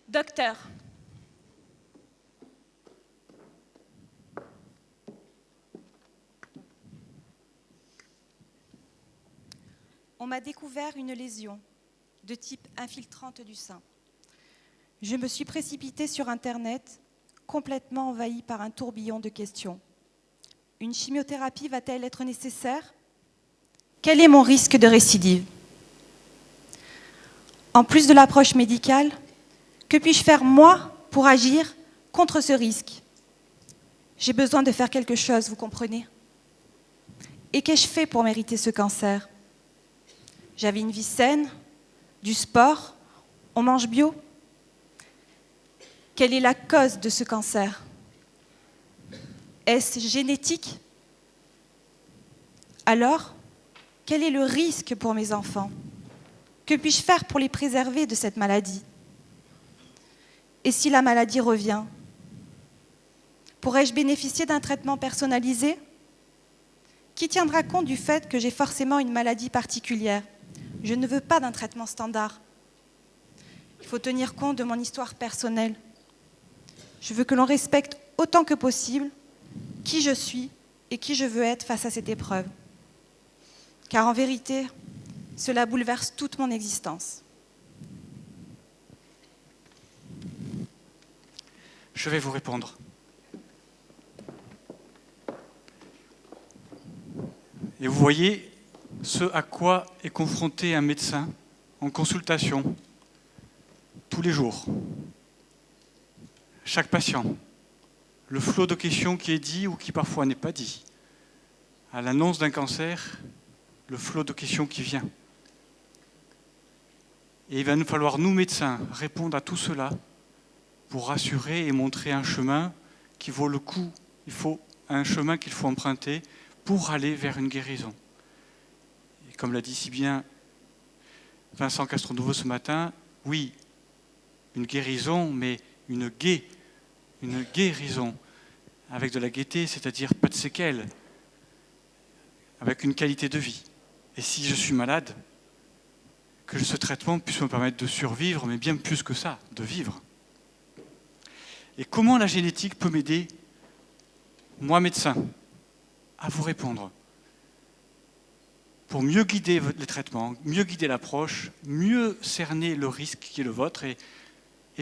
Docteur. On m'a découvert une lésion de type infiltrante du sein. Je me suis précipitée sur Internet, complètement envahie par un tourbillon de questions. Une chimiothérapie va-t-elle être nécessaire ? Quel est mon risque de récidive ? En plus de l'approche médicale, que puis-je faire, moi, pour agir contre ce risque ? J'ai besoin de faire quelque chose, vous comprenez ? Et qu'ai-je fait pour mériter ce cancer ? J'avais une vie saine, du sport, on mange bio. Quelle est la cause de ce cancer ? Est-ce génétique ? Alors, quel est le risque pour mes enfants ? Que puis-je faire pour les préserver de cette maladie ? Et si la maladie revient ? Pourrais-je bénéficier d'un traitement personnalisé ? Qui tiendra compte du fait que j'ai forcément une maladie particulière ? Je ne veux pas d'un traitement standard. Il faut tenir compte de mon histoire personnelle. Je veux que l'on respecte autant que possible qui je suis et qui je veux être face à cette épreuve. Car en vérité, cela bouleverse toute mon existence. Je vais vous répondre. Et vous voyez ce à quoi est confronté un médecin en consultation tous les jours. Chaque patient, le flot de questions qui est dit ou qui parfois n'est pas dit. À l'annonce d'un cancer, le flot de questions qui vient. Et il va nous falloir, nous médecins, répondre à tout cela pour rassurer et montrer un chemin qui vaut le coup. Il faut un chemin qu'il faut emprunter pour aller vers une guérison. Et comme l'a dit si bien Vincent Castronouveau ce matin, oui, une guérison, mais une guérison, avec de la gaieté, c'est-à-dire pas de séquelles, avec une qualité de vie. Et si je suis malade, que ce traitement puisse me permettre de survivre, mais bien plus que ça, de vivre. Et comment la génétique peut m'aider, moi médecin, à vous répondre, pour mieux guider les traitements, mieux guider l'approche, mieux cerner le risque qui est le vôtre et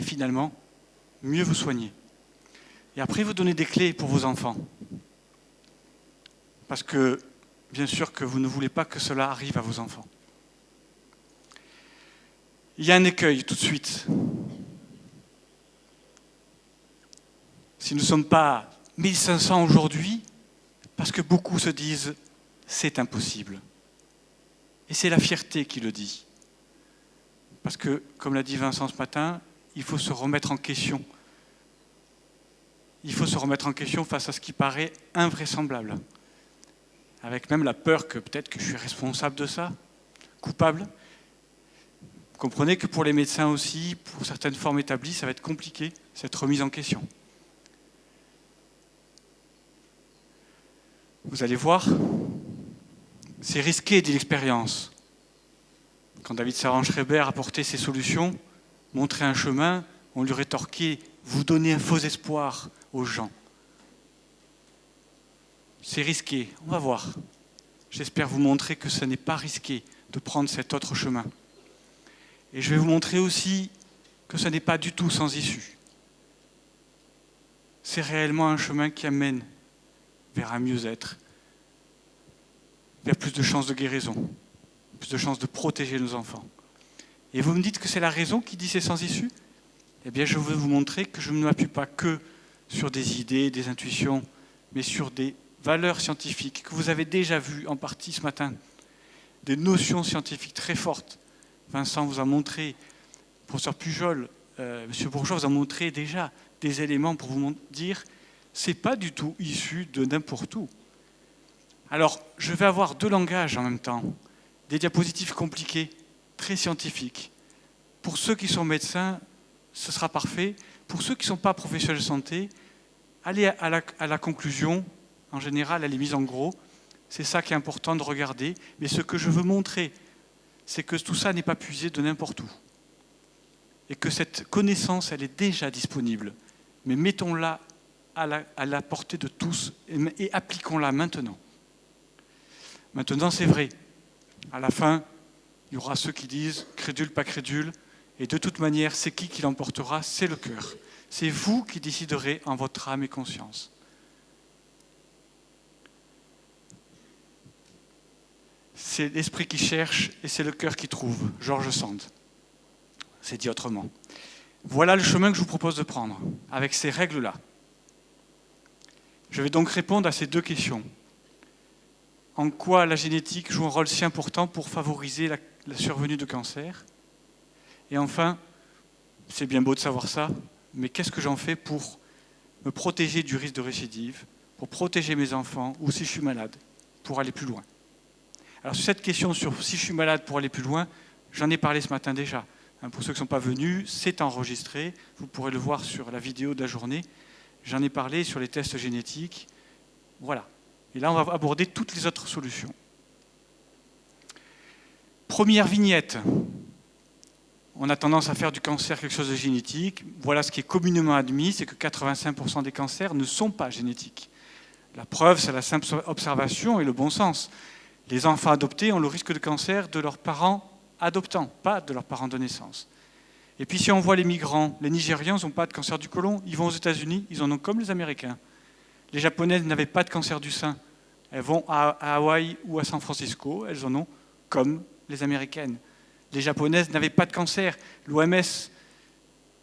finalement, mieux vous soigner. Et après, vous donner des clés pour vos enfants. Parce que, bien sûr que vous ne voulez pas que cela arrive à vos enfants. Il y a un écueil tout de suite. Si nous ne sommes pas 1500 aujourd'hui, parce que beaucoup se disent « c'est impossible ». Et c'est la fierté qui le dit. Parce que, comme l'a dit Vincent ce matin, il faut se remettre en question. Il faut se remettre en question face à ce qui paraît invraisemblable. Avec même la peur que peut-être que je suis responsable de ça, coupable. Vous comprenez que pour les médecins aussi, pour certaines formes établies, ça va être compliqué, cette remise en question. Vous allez voir, c'est risqué, dit l'expérience. Quand David Saran-Schreiber apportait ses solutions, montrait un chemin, on lui rétorquait « vous donnez un faux espoir aux gens ». C'est risqué, on va voir. J'espère vous montrer que ce n'est pas risqué de prendre cet autre chemin. Et je vais vous montrer aussi que ce n'est pas du tout sans issue. C'est réellement un chemin qui amène vers un mieux-être, vers plus de chances de guérison, plus de chances de protéger nos enfants. Et vous me dites que c'est la raison qui dit c'est sans issue ? Eh bien, je veux vous montrer que je ne m'appuie pas que sur des idées, des intuitions, mais sur des valeurs scientifiques que vous avez déjà vues en partie ce matin, des notions scientifiques très fortes. Vincent vous a montré, professeur Pujol, monsieur Bourgeois vous a montré déjà des éléments pour vous dire c'est pas du tout issu de n'importe où. Alors, je vais avoir deux langages en même temps, des diapositives compliquées, très scientifiques. Pour ceux qui sont médecins, ce sera parfait. Pour ceux qui ne sont pas professionnels de santé, allez à la conclusion. En général, elle est mise en gros. C'est ça qui est important de regarder. Mais ce que je veux montrer, c'est que tout ça n'est pas puisé de n'importe où. et que cette connaissance, elle est déjà disponible. Mais mettons-la à la portée de tous et appliquons-la maintenant. Maintenant, c'est vrai. À la fin, il y aura ceux qui disent crédule, pas crédule, et de toute manière, c'est qui l'emportera? C'est le cœur. C'est vous qui déciderez en votre âme et conscience. C'est l'esprit qui cherche et c'est le cœur qui trouve. George Sand. C'est dit autrement. Voilà le chemin que je vous propose de prendre, avec ces règles-là. Je vais donc répondre à ces deux questions. En quoi la génétique joue un rôle si important pour favoriser la survenue de cancer? Et enfin, c'est bien beau de savoir ça, mais qu'est-ce que j'en fais pour me protéger du risque de récidive, pour protéger mes enfants, ou si je suis malade, pour aller plus loin? Alors sur cette question sur si je suis malade pour aller plus loin, j'en ai parlé ce matin déjà. Pour ceux qui ne sont pas venus, c'est enregistré, vous pourrez le voir sur la vidéo de la journée. J'en ai parlé sur les tests génétiques. Voilà. Et là, on va aborder toutes les autres solutions. Première vignette. On a tendance à faire du cancer quelque chose de génétique. Voilà ce qui est communément admis, c'est que 85% des cancers ne sont pas génétiques. La preuve, c'est la simple observation et le bon sens. Les enfants adoptés ont le risque de cancer de leurs parents adoptants, pas de leurs parents de naissance. Et puis si on voit les migrants, les Nigérians n'ont pas de cancer du côlon, ils vont aux États-Unis, ils en ont comme les Américains. Les Japonaises n'avaient pas de cancer du sein, elles vont à Hawaï ou à San Francisco, elles en ont comme les Américaines. Les Japonaises n'avaient pas de cancer, l'OMS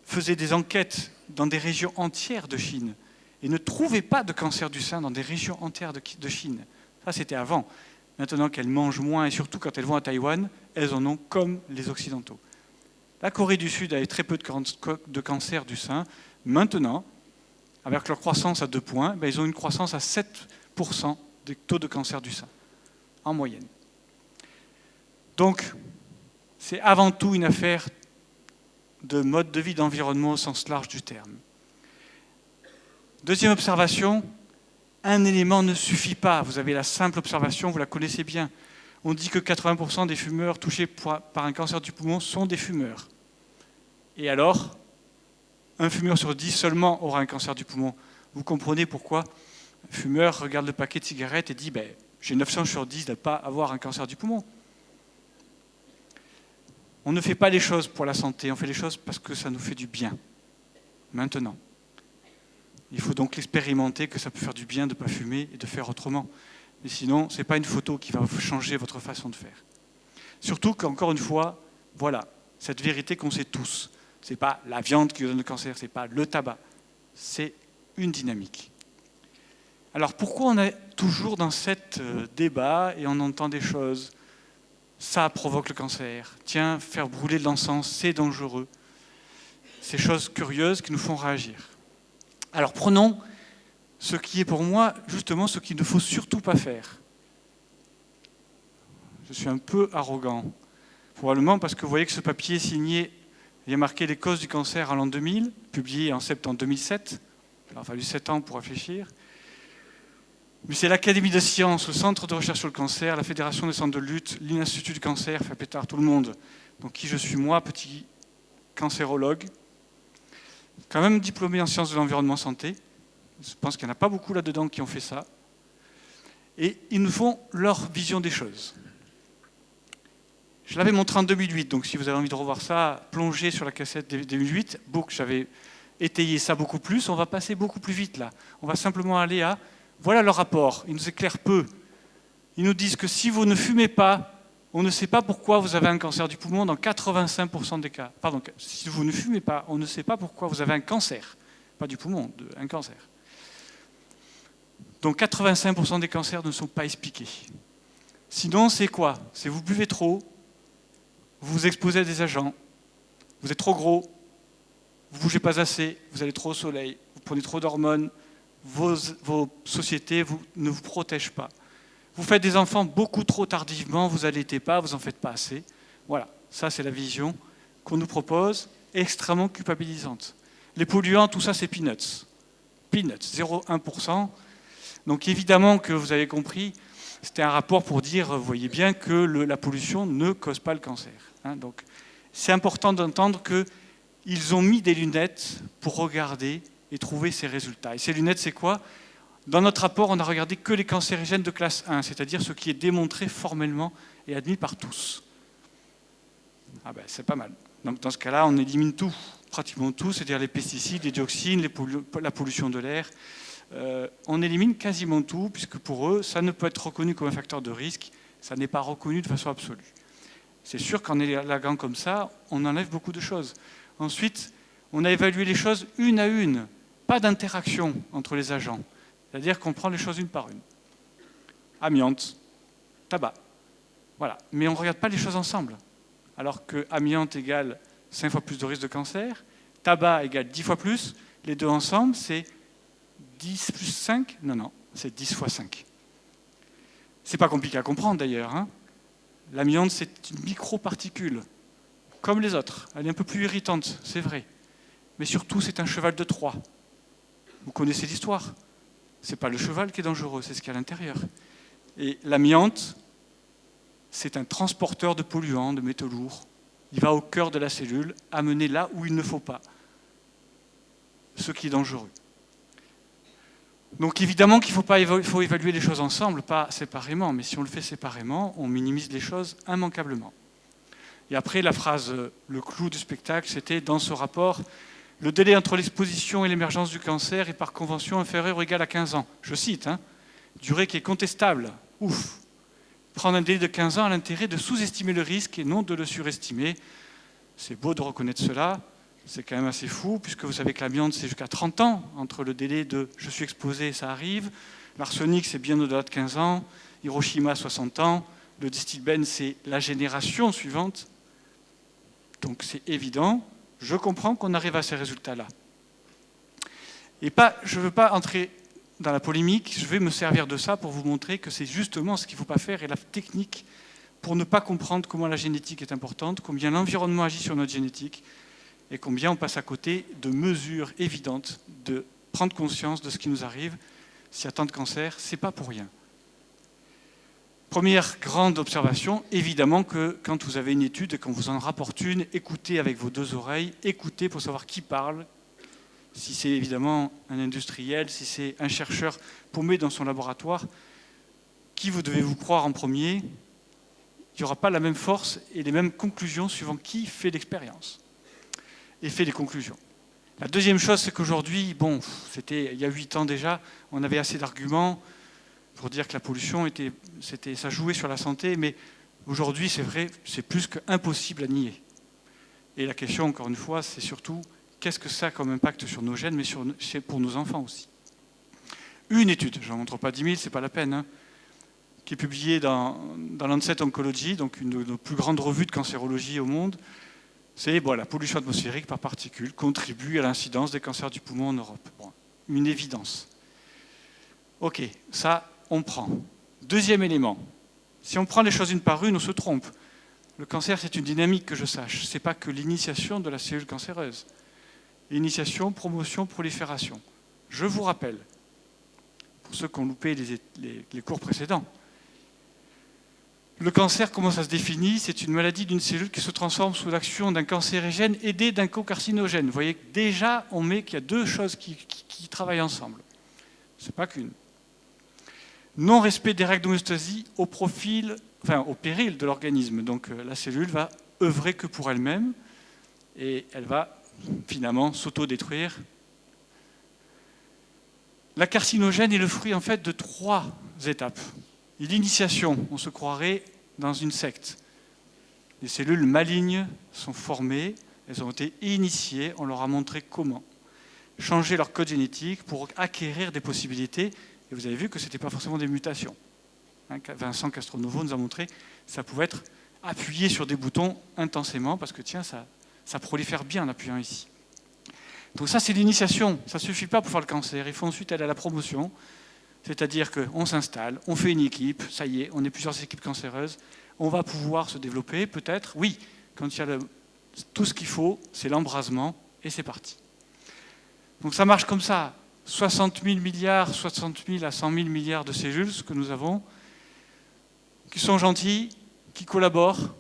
faisait des enquêtes dans des régions entières de Chine et ne trouvait pas de cancer du sein dans des régions entières de Chine. Ça, c'était avant. Maintenant qu'elles mangent moins, et surtout quand elles vont à Taïwan, elles en ont comme les Occidentaux. La Corée du Sud avait très peu de cancer du sein. Maintenant, avec leur croissance à 2 points, ils ont une croissance à 7% des taux de cancer du sein, en moyenne. Donc, c'est avant tout une affaire de mode de vie, d'environnement au sens large du terme. Deuxième observation, un élément ne suffit pas. Vous avez la simple observation, vous la connaissez bien. On dit que 80% des fumeurs touchés par un cancer du poumon sont des fumeurs. Et alors, un fumeur sur 10 seulement aura un cancer du poumon. Vous comprenez pourquoi un fumeur regarde le paquet de cigarettes et dit j'ai 9 chances sur 10 de ne pas avoir un cancer du poumon. On ne fait pas les choses pour la santé, on fait les choses parce que ça nous fait du bien. Maintenant. Il faut donc l'expérimenter, que ça peut faire du bien de ne pas fumer et de faire autrement. Mais sinon, ce n'est pas une photo qui va changer votre façon de faire. Surtout qu'encore une fois, voilà, cette vérité qu'on sait tous. Ce n'est pas la viande qui donne le cancer, ce n'est pas le tabac. C'est une dynamique. Alors pourquoi on est toujours dans cet débat et on entend des choses? Ça provoque le cancer. Tiens, faire brûler de l'encens, c'est dangereux. Ces choses curieuses qui nous font réagir. Alors prenons ce qui est pour moi justement ce qu'il ne faut surtout pas faire. Je suis un peu arrogant, probablement parce que vous voyez que ce papier signé, il y a marqué les causes du cancer à l'an 2000, publié en septembre 2007. Il a fallu 7 ans pour réfléchir. Mais c'est l'Académie des sciences, le Centre de recherche sur le cancer, la Fédération des centres de lutte, l'Institut du cancer, fait pétard tout le monde. Donc qui je suis moi, petit cancérologue, quand même diplômé en sciences de l'environnement santé. Je pense qu'il n'y en a pas beaucoup là-dedans qui ont fait ça. Et ils nous font leur vision des choses. Je l'avais montré en 2008, donc si vous avez envie de revoir ça, plongez sur la cassette 2008. J'avais étayé ça beaucoup plus. On va passer beaucoup plus vite là. On va simplement aller à... Voilà leur rapport. Ils nous éclairent peu. Ils nous disent que si vous ne fumez pas, on ne sait pas pourquoi vous avez un cancer du poumon dans 85% des cas. Pardon, si vous ne fumez pas, on ne sait pas pourquoi vous avez un cancer. Pas du poumon, un cancer. Donc 85% des cancers ne sont pas expliqués. Sinon, c'est quoi? C'est vous buvez trop, vous vous exposez à des agents, vous êtes trop gros, vous ne bougez pas assez, vous allez trop au soleil, vous prenez trop d'hormones, vos sociétés ne vous protègent pas. Vous faites des enfants beaucoup trop tardivement, vous n'allaitez pas, vous n'en faites pas assez. Voilà, ça c'est la vision qu'on nous propose, extrêmement culpabilisante. Les polluants, tout ça c'est peanuts. Peanuts, 0,1%. Donc évidemment que vous avez compris, c'était un rapport pour dire, vous voyez bien que la pollution ne cause pas le cancer. Donc c'est important d'entendre qu'il ils ont mis des lunettes pour regarder et trouver ces résultats. Et ces lunettes, c'est quoi? Dans notre rapport, on n'a regardé que les cancérigènes de classe 1, c'est-à-dire ce qui est démontré formellement et admis par tous. Ah ben, c'est pas mal. Donc dans ce cas-là, on élimine tout, pratiquement tout, c'est-à-dire les pesticides, les dioxines, la pollution de l'air. On élimine quasiment tout, puisque pour eux, ça ne peut être reconnu comme un facteur de risque, ça n'est pas reconnu de façon absolue. C'est sûr qu'en élaguant comme ça, on enlève beaucoup de choses. Ensuite, on a évalué les choses une à une, pas d'interaction entre les agents. C'est-à-dire qu'on prend les choses une par une. Amiante, tabac, voilà. Mais on ne regarde pas les choses ensemble. Alors que amiante égale 5 fois plus de risque de cancer, tabac égale 10 fois plus, les deux ensemble, c'est 10 plus 5 ? Non, c'est 10 fois 5. C'est pas compliqué à comprendre d'ailleurs. Hein. L'amiante, c'est une microparticule, comme les autres. Elle est un peu plus irritante, c'est vrai. Mais surtout, c'est un cheval de Troie. Vous connaissez l'histoire. C'est pas le cheval qui est dangereux, c'est ce qu'il y a à l'intérieur. Et l'amiante, c'est un transporteur de polluants, de métaux lourds. Il va au cœur de la cellule, amener là où il ne faut pas ce qui est dangereux. Donc évidemment qu'il faut évaluer les choses ensemble, pas séparément, mais si on le fait séparément, on minimise les choses immanquablement. Et après, la phrase, le clou du spectacle, c'était dans ce rapport, le délai entre l'exposition et l'émergence du cancer est par convention inférieur ou égal à 15 ans. Je cite, hein, durée qui est contestable. Ouf. Prendre un délai de 15 ans a l'intérêt de sous-estimer le risque et non de le surestimer. C'est beau de reconnaître cela. C'est quand même assez fou, puisque vous savez que l'amiante, c'est jusqu'à 30 ans, entre le délai de « je suis exposé » ça arrive, l'arsenic, c'est bien au-delà de 15 ans, Hiroshima, 60 ans, le distilbène, c'est la génération suivante. Donc c'est évident, je comprends qu'on arrive à ces résultats-là. Et je ne veux pas entrer dans la polémique, je vais me servir de ça pour vous montrer que c'est justement ce qu'il ne faut pas faire, et la technique pour ne pas comprendre comment la génétique est importante, combien l'environnement agit sur notre génétique, et combien on passe à côté de mesures évidentes de prendre conscience de ce qui nous arrive. S'il y a tant de cancers, ce n'est pas pour rien. Première grande observation, évidemment que quand vous avez une étude et qu'on vous en rapporte une, écoutez avec vos deux oreilles, écoutez pour savoir qui parle, si c'est évidemment un industriel, si c'est un chercheur paumé dans son laboratoire, qui vous devez vous croire en premier, il n'y aura pas la même force et les mêmes conclusions suivant qui fait l'expérience et fait les conclusions. La deuxième chose, c'est qu'aujourd'hui, c'était il y a 8 ans déjà, on avait assez d'arguments pour dire que la pollution, ça jouait sur la santé, mais aujourd'hui, c'est vrai, c'est plus qu'impossible à nier. Et la question, encore une fois, c'est surtout, qu'est-ce que ça a comme impact sur nos gènes, mais pour nos enfants aussi. Une étude, je n'en montre pas 10 000, c'est pas la peine, hein, qui est publiée dans Lancet Oncology, donc une de nos plus grandes revues de cancérologie au monde. C'est la pollution atmosphérique par particules contribue à l'incidence des cancers du poumon en Europe. Bon, une évidence. Ok, ça, on prend. Deuxième élément, si on prend les choses une par une, on se trompe. Le cancer, c'est une dynamique que je sache. Ce n'est pas que l'initiation de la cellule cancéreuse. Initiation, promotion, prolifération. Je vous rappelle, pour ceux qui ont loupé les cours précédents, le cancer, comment ça se définit? C'est une maladie d'une cellule qui se transforme sous l'action d'un cancérigène aidé d'un cocarcinogène. Vous voyez que déjà, on met qu'il y a deux choses qui travaillent ensemble. Ce n'est pas qu'une. Non-respect des règles d'homéostasie au péril de l'organisme. Donc la cellule va œuvrer que pour elle-même et elle va finalement s'auto-détruire. La carcinogène est le fruit en fait de 3 étapes. L'initiation, on se croirait dans une secte. Les cellules malignes sont formées, elles ont été initiées, on leur a montré comment changer leur code génétique pour acquérir des possibilités. Et vous avez vu que ce n'était pas forcément des mutations. Vincent Castronovo nous a montré que ça pouvait être appuyé sur des boutons intensément, parce que tiens, ça prolifère bien en appuyant ici. Donc ça, c'est l'initiation. Ça ne suffit pas pour faire le cancer. Il faut ensuite aller à la promotion. C'est-à-dire qu'on s'installe, on fait une équipe, ça y est, on est plusieurs équipes cancéreuses, on va pouvoir se développer, peut-être, oui, quand il y a tout ce qu'il faut, c'est l'embrasement, et c'est parti. Donc ça marche comme ça, 60 000 milliards, 60 000 à 100 000 milliards de cellules, ce que nous avons, qui sont gentilles, qui collaborent,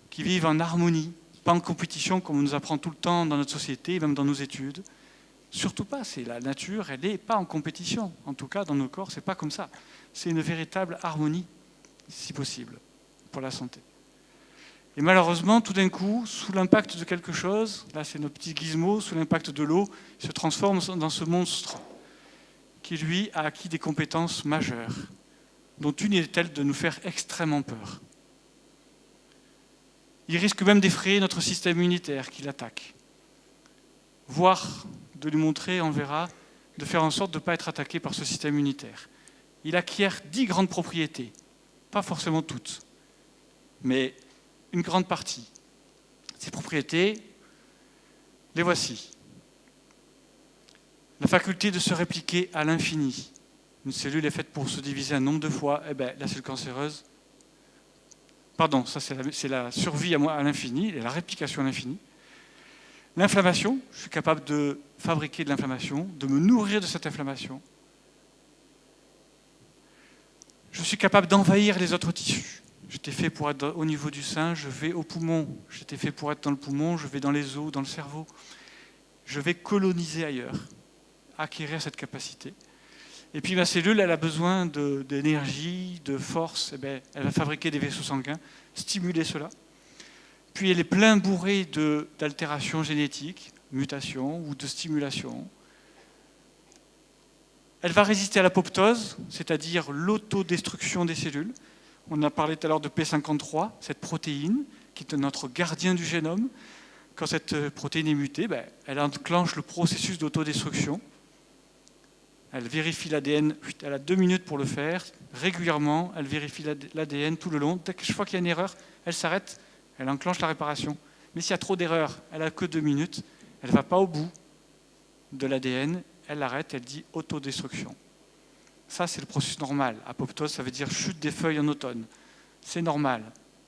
qui vivent en harmonie, pas en compétition comme on nous apprend tout le temps dans notre société, même dans nos études. Surtout pas, c'est la nature, elle n'est pas en compétition. En tout cas, dans nos corps, c'est pas comme ça. C'est une véritable harmonie, si possible, pour la santé. Et malheureusement, tout d'un coup, sous l'impact de quelque chose, là c'est notre petit gizmo, sous l'impact de l'eau, il se transforme dans ce monstre qui, lui, a acquis des compétences majeures, dont une est telle de nous faire extrêmement peur. Il risque même d'effrayer notre système immunitaire qui l'attaque, voire de lui montrer, on verra, de faire en sorte de ne pas être attaqué par ce système immunitaire. Il acquiert 10 grandes propriétés, pas forcément toutes, mais une grande partie. Ces propriétés, les voici. La faculté de se répliquer à l'infini. Une cellule est faite pour se diviser un nombre de fois. Eh bien, la cellule cancéreuse, pardon, ça c'est la survie à l'infini, et la réplication à l'infini. L'inflammation, je suis capable de fabriquer de l'inflammation, de me nourrir de cette inflammation. Je suis capable d'envahir les autres tissus. J'étais fait pour être au niveau du sein, je vais au poumon. J'étais fait pour être dans le poumon, je vais dans les os, dans le cerveau. Je vais coloniser ailleurs, acquérir cette capacité. Et puis ma cellule, elle a besoin d'énergie, de force. Eh bien, elle va fabriquer des vaisseaux sanguins, stimuler cela. Puis elle est plein bourrée d'altérations génétiques, mutations ou de stimulation. Elle va résister à l'apoptose, c'est-à-dire l'autodestruction des cellules. On a parlé tout à l'heure de P53, cette protéine qui est notre gardien du génome. Quand cette protéine est mutée, elle enclenche le processus d'autodestruction. Elle vérifie l'ADN, elle a 2 minutes pour le faire. Régulièrement, elle vérifie l'ADN tout le long. Dès que chaque fois qu'il y a une erreur, elle s'arrête, elle enclenche la réparation. Mais s'il y a trop d'erreurs, elle n'a que 2 minutes. Elle ne va pas au bout de l'ADN, elle l'arrête, elle dit autodestruction. Ça, c'est le processus normal. Apoptose, ça veut dire chute des feuilles en automne. C'est normal.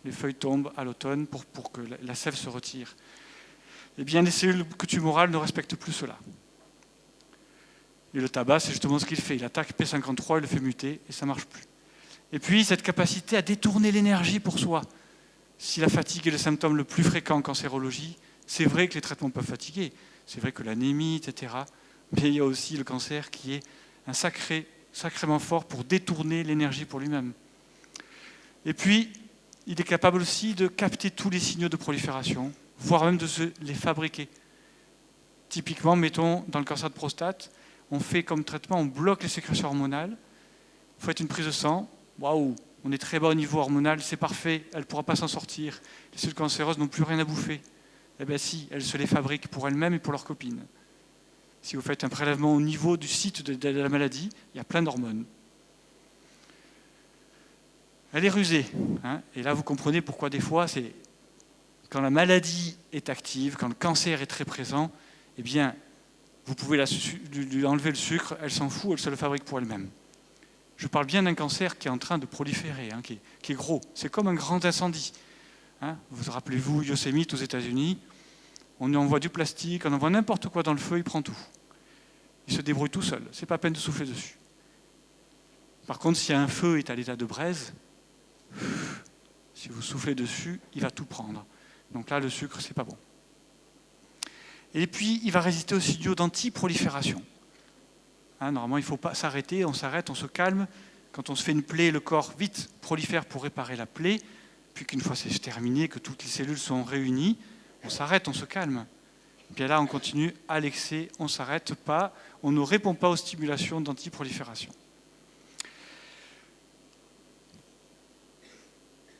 Les feuilles tombent à l'automne pour que la sève se retire. Eh bien, les cellules tumorales ne respectent plus cela. Et le tabac, c'est justement ce qu'il fait. Il attaque P53, il le fait muter, et ça ne marche plus. Et puis, cette capacité à détourner l'énergie pour soi. Si la fatigue est le symptôme le plus fréquent en cancérologie, c'est vrai que les traitements peuvent fatiguer. C'est vrai que l'anémie, etc. Mais il y a aussi le cancer qui est sacrément fort pour détourner l'énergie pour lui-même. Et puis, il est capable aussi de capter tous les signaux de prolifération, voire même de les fabriquer. Typiquement, mettons, dans le cancer de prostate, on fait comme traitement, on bloque les sécrétions hormonales. Vous faites une prise de sang, waouh, on est très bas au niveau hormonal, c'est parfait, elle ne pourra pas s'en sortir. Les cellules cancéreuses n'ont plus rien à bouffer. Eh bien si, elles se les fabriquent pour elles-mêmes et pour leurs copines. Si vous faites un prélèvement au niveau du site de la maladie, il y a plein d'hormones. Elle est rusée. Et là, vous comprenez pourquoi des fois, c'est quand la maladie est active, quand le cancer est très présent, eh bien, vous pouvez lui enlever le sucre, elle s'en fout, elle se le fabrique pour elle-même. Je parle bien d'un cancer qui est en train de proliférer, qui est gros. C'est comme un grand incendie. Vous rappelez-vous Yosemite aux États-Unis, on envoie du plastique, on envoie n'importe quoi dans le feu, il prend tout. Il se débrouille tout seul, c'est pas peine de souffler dessus. Par contre, si un feu est à l'état de braise, si vous soufflez dessus, il va tout prendre. Donc là, le sucre, c'est pas bon. Et puis, il va résister aux signaux d'anti-prolifération. Normalement, il ne faut pas s'arrêter, on s'arrête, on se calme. Quand on se fait une plaie, le corps vite prolifère pour réparer la plaie. Puis qu'une fois c'est terminé, que toutes les cellules sont réunies, on s'arrête, on se calme. Et puis là, on continue à l'excès, on ne s'arrête pas, on ne répond pas aux stimulations d'anti-prolifération.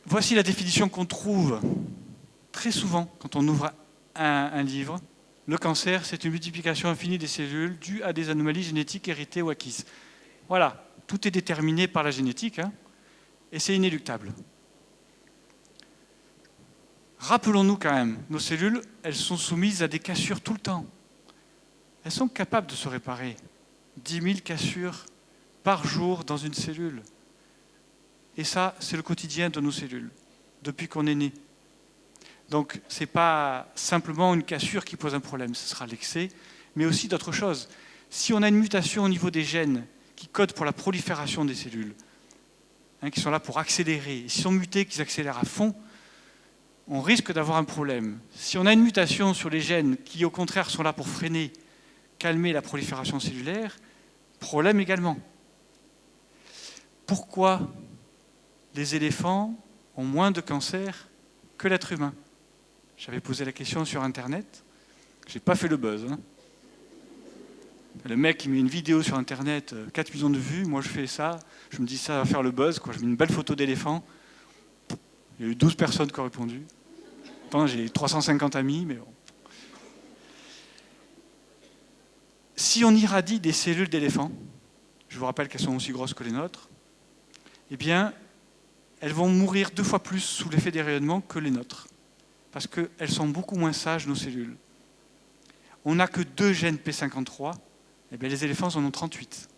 Voici la définition qu'on trouve très souvent quand on ouvre un livre. Le cancer, c'est une multiplication infinie des cellules due à des anomalies génétiques héritées ou acquises. Voilà, tout est déterminé par la génétique, et c'est inéluctable. Rappelons-nous quand même, nos cellules, elles sont soumises à des cassures tout le temps. Elles sont capables de se réparer. 10 000 cassures par jour dans une cellule. Et ça, c'est le quotidien de nos cellules, depuis qu'on est né. Donc, ce n'est pas simplement une cassure qui pose un problème, ce sera l'excès, mais aussi d'autres choses. Si on a une mutation au niveau des gènes qui codent pour la prolifération des cellules, qui sont là pour accélérer, et s'ils sont mutés, qu'ils accélèrent à fond, on risque d'avoir un problème. Si on a une mutation sur les gènes qui, au contraire, sont là pour freiner, calmer la prolifération cellulaire, problème également. Pourquoi les éléphants ont moins de cancer que l'être humain? J'avais posé la question sur Internet. Je n'ai pas fait le buzz. Le mec qui met une vidéo sur Internet, 4 millions de vues, moi je fais ça, je me dis ça va faire le buzz, quoi. Je mets une belle photo d'éléphant. Il y a eu 12 personnes qui ont répondu. Pourtant, j'ai 350 amis, mais bon. Si on irradie des cellules d'éléphant, je vous rappelle qu'elles sont aussi grosses que les nôtres, eh bien, elles vont mourir 2 fois plus sous l'effet des rayonnements que les nôtres. Parce qu'elles sont beaucoup moins sages, nos cellules. On n'a que 2 gènes P53, eh bien, les éléphants en ont 38.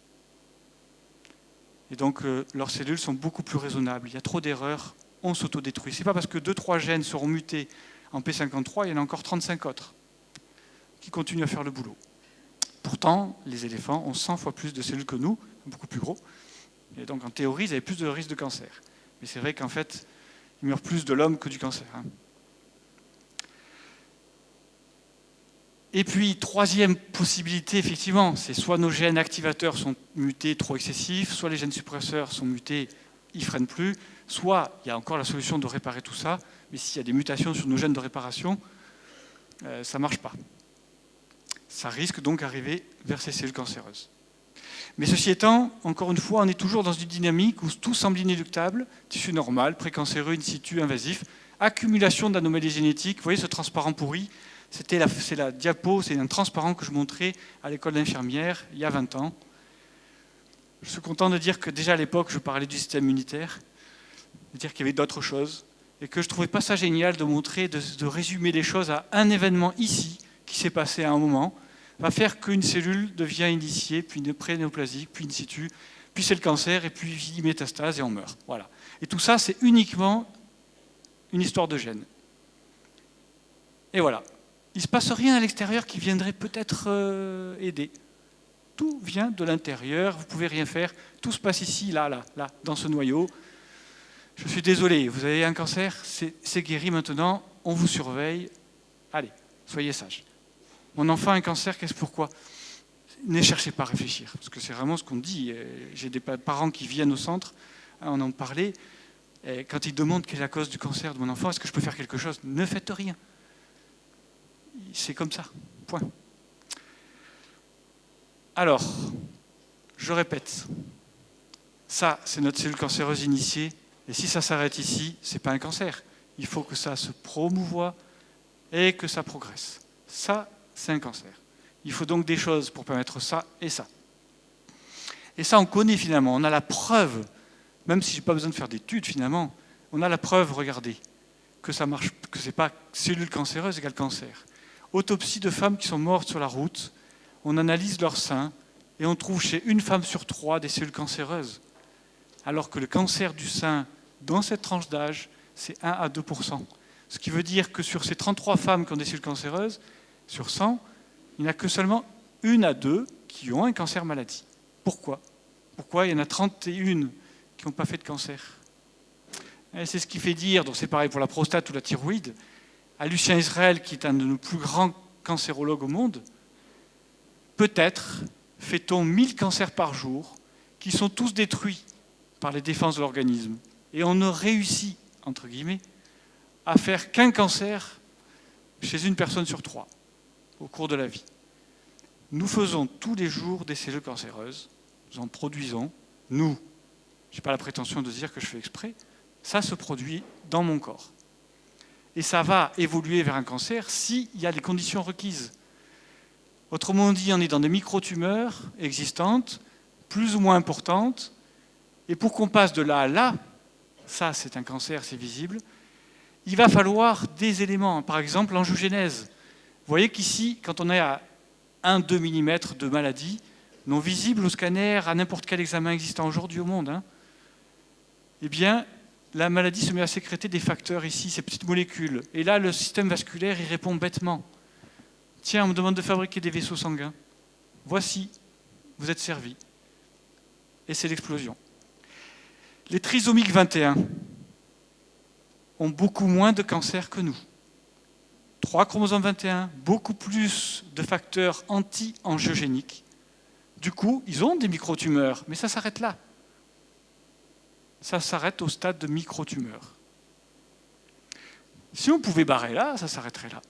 Et donc, leurs cellules sont beaucoup plus raisonnables. Il y a trop d'erreurs, on s'autodétruit. Ce n'est pas parce que 2-3 gènes seront mutés en P53, il y en a encore 35 autres qui continuent à faire le boulot. Pourtant, les éléphants ont 100 fois plus de cellules que nous, beaucoup plus gros. Et donc, en théorie, ils avaient plus de risques de cancer. Mais c'est vrai qu'en fait, ils meurent plus de l'homme que du cancer. Et puis, troisième possibilité, effectivement, c'est soit nos gènes activateurs sont mutés trop excessifs, soit les gènes suppresseurs sont mutés, ils ne freinent plus, soit il y a encore la solution de réparer tout ça, mais s'il y a des mutations sur nos gènes de réparation, ça ne marche pas. Ça risque donc d'arriver vers ces cellules cancéreuses. Mais ceci étant, encore une fois, on est toujours dans une dynamique où tout semble inéluctable, tissu normal, précancéreux, in situ, invasif, accumulation d'anomalies génétiques. Vous voyez ce transparent pourri, c'est la diapo, c'est un transparent que je montrais à l'école d'infirmière il y a 20 ans. Je suis content de dire que déjà à l'époque, je parlais du système immunitaire, de dire qu'il y avait d'autres choses, et que je ne trouvais pas ça génial de montrer, de résumer les choses à un événement ici, qui s'est passé à un moment, va faire qu'une cellule devient initiée, puis une prénéoplasique, puis in situ, puis c'est le cancer, et puis métastase, et on meurt. Voilà. Et tout ça, c'est uniquement une histoire de gènes. Et voilà. Il ne se passe rien à l'extérieur qui viendrait peut-être aider. Tout vient de l'intérieur, vous ne pouvez rien faire. Tout se passe ici, là, dans ce noyau. Je suis désolé, vous avez un cancer, c'est guéri maintenant, on vous surveille. Allez, soyez sages. Mon enfant a un cancer, pourquoi? Ne cherchez pas à réfléchir, parce que c'est vraiment ce qu'on dit. J'ai des parents qui viennent au centre, on en parlait, quand ils demandent quelle est la cause du cancer de mon enfant, est-ce que je peux faire quelque chose? Ne faites rien. C'est comme ça, point. Alors, je répète, ça, c'est notre cellule cancéreuse initiée, et si ça s'arrête ici, ce n'est pas un cancer. Il faut que ça se promouvoie et que ça progresse. Ça, c'est un cancer. Il faut donc des choses pour permettre ça et ça. Et ça, on connaît finalement, on a la preuve, même si je n'ai pas besoin de faire d'études finalement, on a la preuve, regardez, que ça marche, que ce n'est pas cellule cancéreuse égale cancer. Autopsie de femmes qui sont mortes sur la route, on analyse leur sein et on trouve chez une femme sur 3 des cellules cancéreuses. Alors que le cancer du sein, dans cette tranche d'âge, c'est 1 à 2%. Ce qui veut dire que sur ces 33 femmes qui ont des cellules cancéreuses, sur 100, il n'y en a que seulement 1 à 2 qui ont un cancer maladie. Pourquoi? Pourquoi il y en a 31 qui n'ont pas fait de cancer? Et c'est ce qui fait dire, donc c'est pareil pour la prostate ou la thyroïde, à Lucien Israël, qui est un de nos plus grands cancérologues au monde, peut-être fait-on 1000 cancers par jour qui sont tous détruits par les défenses de l'organisme. Et on ne réussit, entre guillemets, à faire qu'un cancer chez une personne sur 3 au cours de la vie. Nous faisons tous les jours des cellules cancéreuses, nous en produisons, nous, je n'ai pas la prétention de dire que je fais exprès, ça se produit dans mon corps. Et ça va évoluer vers un cancer s'il y a les conditions requises. Autrement dit, on est dans des microtumeurs existantes, plus ou moins importantes, et pour qu'on passe de là à là, ça c'est un cancer, c'est visible, il va falloir des éléments, par exemple l'angiogénèse. Vous voyez qu'ici, quand on est à 1-2 mm de maladie, non visible au scanner, à n'importe quel examen existant aujourd'hui au monde, eh bien, la maladie se met à sécréter des facteurs ici, ces petites molécules. Et là, le système vasculaire, il répond bêtement. Tiens, on me demande de fabriquer des vaisseaux sanguins. Voici, vous êtes servi. Et c'est l'explosion. Les trisomiques 21 ont beaucoup moins de cancer que nous. 3 chromosomes 21, beaucoup plus de facteurs anti-angiogéniques. Du coup, ils ont des microtumeurs, mais ça s'arrête là. Ça s'arrête au stade de microtumeur. Si on pouvait barrer là, ça s'arrêterait là.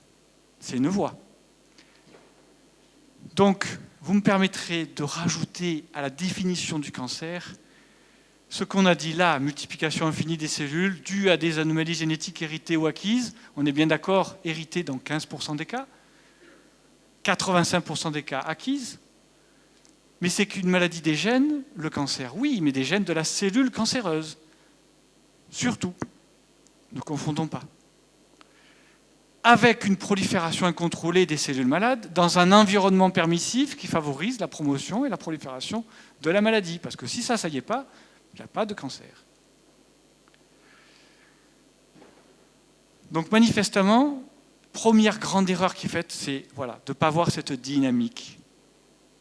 C'est une voie. Donc, vous me permettrez de rajouter à la définition du cancer ce qu'on a dit là, multiplication infinie des cellules, due à des anomalies génétiques héritées ou acquises. On est bien d'accord, héritées dans 15% des cas, 85% des cas acquises. Mais c'est qu'une maladie des gènes, le cancer, oui, mais des gènes de la cellule cancéreuse. Surtout. Ne confondons pas. Avec une prolifération incontrôlée des cellules malades dans un environnement permissif qui favorise la promotion et la prolifération de la maladie. Parce que si ça y est pas, il n'y a pas de cancer. Donc manifestement, première grande erreur qui est faite, c'est de ne pas voir cette dynamique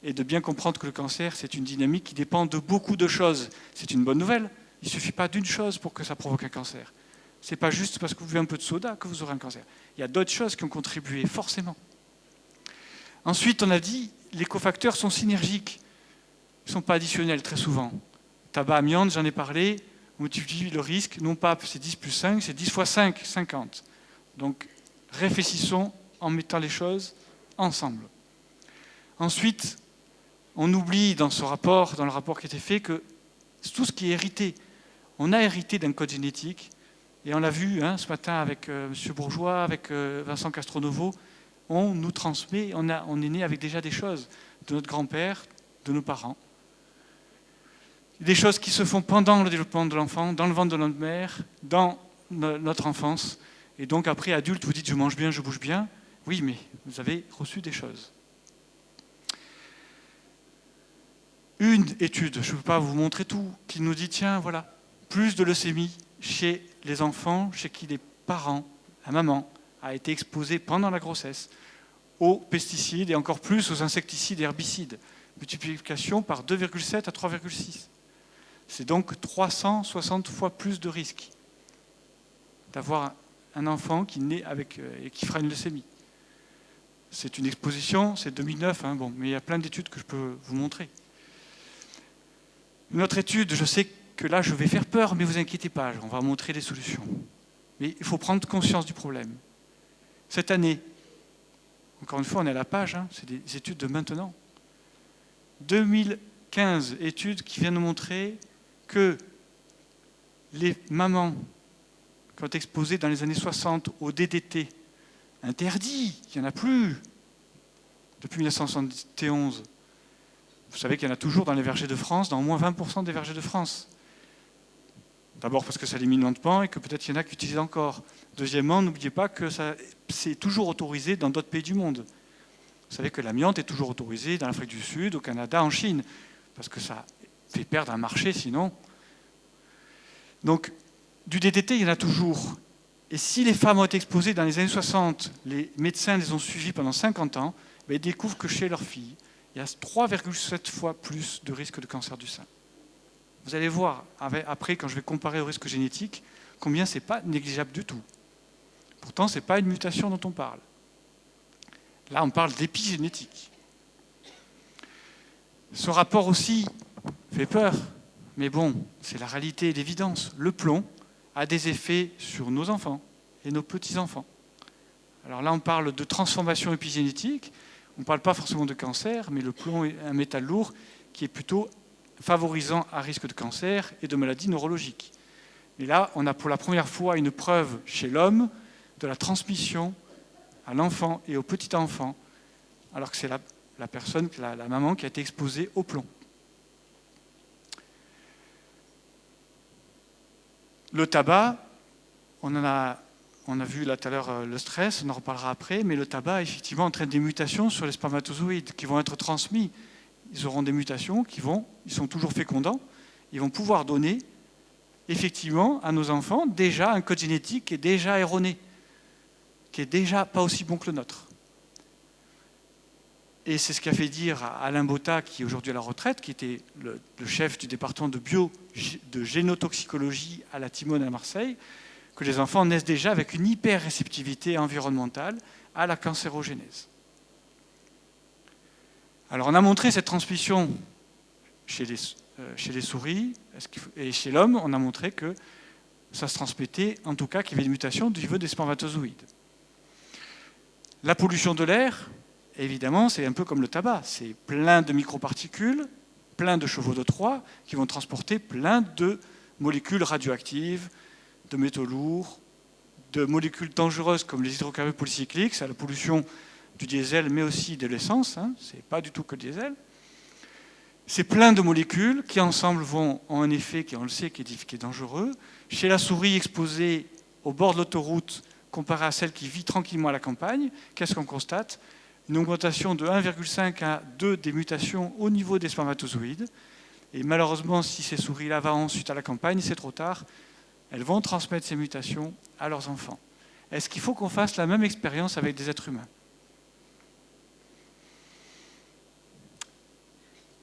et de bien comprendre que le cancer, c'est une dynamique qui dépend de beaucoup de choses. C'est une bonne nouvelle. Il ne suffit pas d'une chose pour que ça provoque un cancer. Ce n'est pas juste parce que vous buvez un peu de soda que vous aurez un cancer. Il y a d'autres choses qui ont contribué, forcément. Ensuite, on a dit, les cofacteurs sont synergiques. Ils ne sont pas additionnels très souvent. Tabac, amiante, j'en ai parlé, on multiplie le risque, non pas c'est 10 plus 5, c'est 10 fois 5, 50. Donc, réfléchissons en mettant les choses ensemble. Ensuite, on oublie dans le rapport qui a été fait, que tout ce qui est hérité, on a hérité d'un code génétique, et on l'a vu ce matin avec M. Bourgeois, avec Vincent Castronovo, on nous transmet, on est né avec déjà des choses de notre grand-père, de nos parents. Des choses qui se font pendant le développement de l'enfant, dans le ventre de notre mère, dans notre enfance. Et donc après, adulte, vous dites « je mange bien, je bouge bien ». Oui, mais vous avez reçu des choses. Une étude, je ne peux pas vous montrer tout, qui nous dit « tiens, voilà, plus de leucémie chez les enfants, chez qui les parents, la maman, a été exposée pendant la grossesse aux pesticides et encore plus aux insecticides et herbicides. Multiplication par 2,7 à 3,6. C'est donc 360 fois plus de risque d'avoir un enfant qui naît et qui fera une leucémie. C'est une exposition, c'est 2009, mais il y a plein d'études que je peux vous montrer. Une autre étude, je sais que là je vais faire peur, mais vous inquiétez pas, on va montrer des solutions. Mais il faut prendre conscience du problème. Cette année, encore une fois, on est à la page, c'est des études de maintenant. 2015 études qui viennent nous montrer que les mamans qui ont été exposées dans les années 60 au DDT, interdit, il n'y en a plus depuis 1971. Vous savez qu'il y en a toujours dans les vergers de France, dans au moins 20% des vergers de France. D'abord parce que ça élimine lentement et que peut-être il y en a qui utilisent encore. Deuxièmement, n'oubliez pas que c'est toujours autorisé dans d'autres pays du monde. Vous savez que l'amiante est toujours autorisée dans l'Afrique du Sud, au Canada, en Chine, parce que ça fait perdre un marché sinon. Donc, du DDT, il y en a toujours. Et si les femmes ont été exposées dans les années 60, les médecins les ont suivies pendant 50 ans, ils découvrent que chez leurs filles, il y a 3,7 fois plus de risque de cancer du sein. Vous allez voir, après, quand je vais comparer au risque génétique, combien ce n'est pas négligeable du tout. Pourtant, ce n'est pas une mutation dont on parle. Là, on parle d'épigénétique. Ce rapport aussi fait peur, mais bon, c'est la réalité et l'évidence. Le plomb a des effets sur nos enfants et nos petits-enfants. Alors là, on parle de transformation épigénétique, on ne parle pas forcément de cancer, mais le plomb est un métal lourd qui est plutôt favorisant à risque de cancer et de maladies neurologiques. Et là, on a pour la première fois une preuve chez l'homme de la transmission à l'enfant et au petit-enfant, alors que c'est la personne, la maman qui a été exposée au plomb. Le tabac, on a vu là tout à l'heure le stress, on en reparlera après, mais le tabac effectivement entraîne des mutations sur les spermatozoïdes qui vont être transmis. Ils auront des mutations ils sont toujours fécondants, ils vont pouvoir donner effectivement à nos enfants déjà un code génétique qui est déjà erroné, qui est déjà pas aussi bon que le nôtre. Et c'est ce qu'a fait dire à Alain Botta, qui est aujourd'hui à la retraite, qui était le chef du département de génotoxicologie à la Timone à Marseille, que les enfants naissent déjà avec une hyper-réceptivité environnementale à la cancérogénèse. Alors on a montré cette transmission chez les souris, et chez l'homme, on a montré que ça se transmettait, en tout cas qu'il y avait des mutations au niveau des spermatozoïdes. La pollution de l'air, évidemment, c'est un peu comme le tabac, c'est plein de microparticules, plein de chevaux de Troie qui vont transporter plein de molécules radioactives, de métaux lourds, de molécules dangereuses comme les hydrocarbures polycycliques, c'est la pollution du diesel mais aussi de l'essence, hein, c'est pas du tout que le diesel. C'est plein de molécules qui ensemble ont un effet qui, on le sait, qui est dangereux. Chez la souris exposée au bord de l'autoroute, comparée à celle qui vit tranquillement à la campagne, qu'est-ce qu'on constate? Une augmentation de 1,5 à 2 des mutations au niveau des spermatozoïdes. Et malheureusement, si ces souris-là vont ensuite à la campagne, c'est trop tard. Elles vont transmettre ces mutations à leurs enfants. Est-ce qu'il faut qu'on fasse la même expérience avec des êtres humains?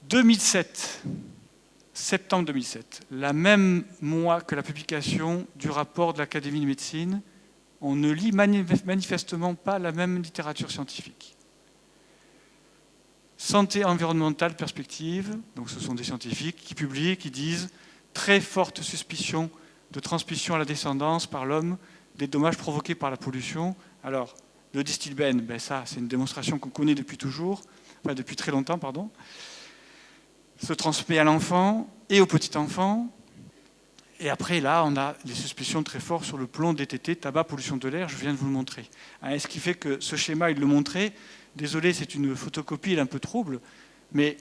2007, septembre 2007, la même mois que la publication du rapport de l'Académie de médecine, on ne lit manifestement pas la même littérature scientifique. Santé environnementale perspective, donc ce sont des scientifiques qui publient, qui disent très forte suspicion de transmission à la descendance par l'homme des dommages provoqués par la pollution. Alors, le distilbène, ben ça, c'est une démonstration qu'on connaît depuis toujours, enfin depuis très longtemps, pardon, se transmet à l'enfant et au petit enfant. Et après, là, on a des suspicions très fortes sur le plomb, DTT, tabac, pollution de l'air, je viens de vous le montrer. Et ce qui fait que ce schéma, il le montrait. Désolé, c'est une photocopie, elle est un peu trouble, mais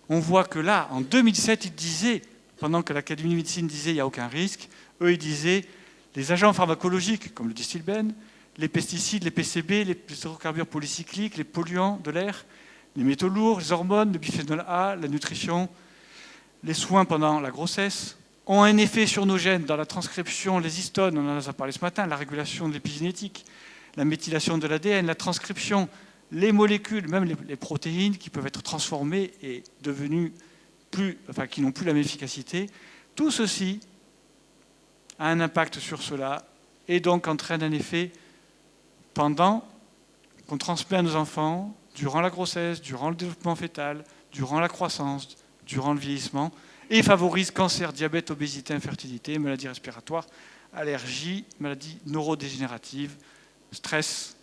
on voit que là, en 2007, ils disaient, pendant que l'Académie de médecine disait qu'il n'y a aucun risque, eux, ils disaient les agents pharmacologiques, comme le distilbène, les pesticides, les PCB, les hydrocarbures polycycliques, les polluants de l'air, les métaux lourds, les hormones, le biphénol A, la nutrition, les soins pendant la grossesse, ont un effet sur nos gènes dans la transcription, les histones, on en a parlé ce matin, la régulation de l'épigénétique, la méthylation de l'ADN, la transcription, les molécules, même les protéines qui peuvent être transformées et devenues qui n'ont plus la même efficacité. Tout ceci a un impact sur cela et donc entraîne un effet pendant qu'on transmet à nos enfants durant la grossesse, durant le développement fœtal, durant la croissance, durant le vieillissement, et favorise cancer, diabète, obésité, infertilité, maladies respiratoires, allergies, maladies neurodégénératives, stress,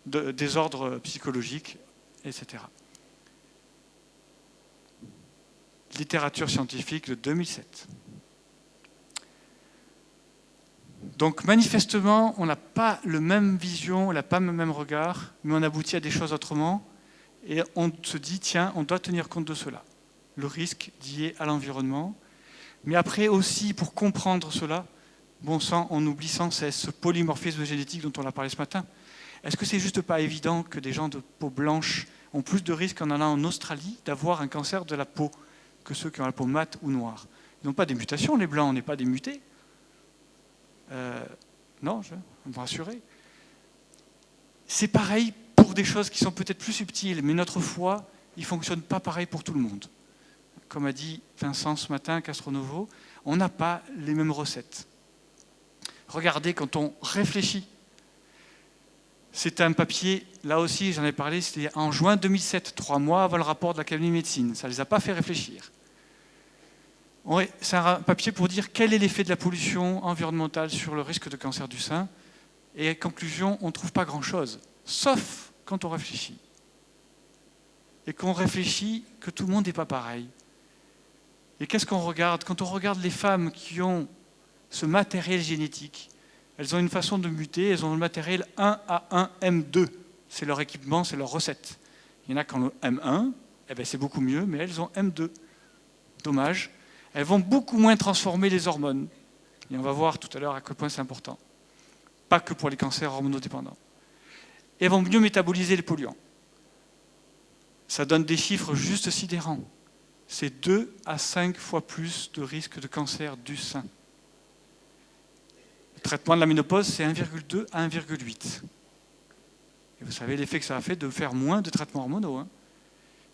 désordres psychologiques, etc. Littérature scientifique de 2007. Donc manifestement, on n'a pas la même vision, on n'a pas le même regard, mais on aboutit à des choses autrement, et on se dit, tiens, on doit tenir compte de cela. Le risque lié à l'environnement. Mais après aussi, pour comprendre cela, bon sang, on oublie sans cesse ce polymorphisme génétique dont on a parlé ce matin. Est-ce que c'est juste pas évident que des gens de peau blanche ont plus de risques en allant en Australie d'avoir un cancer de la peau que ceux qui ont la peau mate ou noire? Ils n'ont pas des mutations, les blancs, on n'est pas des mutés. Non, on me rassurer. C'est pareil pour des choses qui sont peut-être plus subtiles, mais notre foie, il ne fonctionne pas pareil pour tout le monde. Comme a dit Vincent ce matin, Castronovo, on n'a pas les mêmes recettes. Regardez, quand on réfléchit, c'est un papier, là aussi j'en ai parlé, c'était en juin 2007, 3 mois avant le rapport de l'Académie de médecine. Ça ne les a pas fait réfléchir. C'est un papier pour dire quel est l'effet de la pollution environnementale sur le risque de cancer du sein. Et conclusion, on ne trouve pas grand-chose, sauf quand on réfléchit. Et qu'on réfléchit que tout le monde n'est pas pareil. Et qu'est-ce qu'on regarde? Quand on regarde les femmes qui ont ce matériel génétique, elles ont une façon de muter, elles ont le matériel 1A1M2. C'est leur équipement, c'est leur recette. Il y en a qui ont le M1, eh bien c'est beaucoup mieux, mais elles ont M2. Dommage. Elles vont beaucoup moins transformer les hormones. Et on va voir tout à l'heure à quel point c'est important. Pas que pour les cancers hormonodépendants. Et elles vont mieux métaboliser les polluants. Ça donne des chiffres juste sidérants. C'est 2 à 5 fois plus de risque de cancer du sein. Le traitement de la ménopause, c'est 1,2 à 1,8. Et vous savez l'effet que ça a fait de faire moins de traitements hormonaux.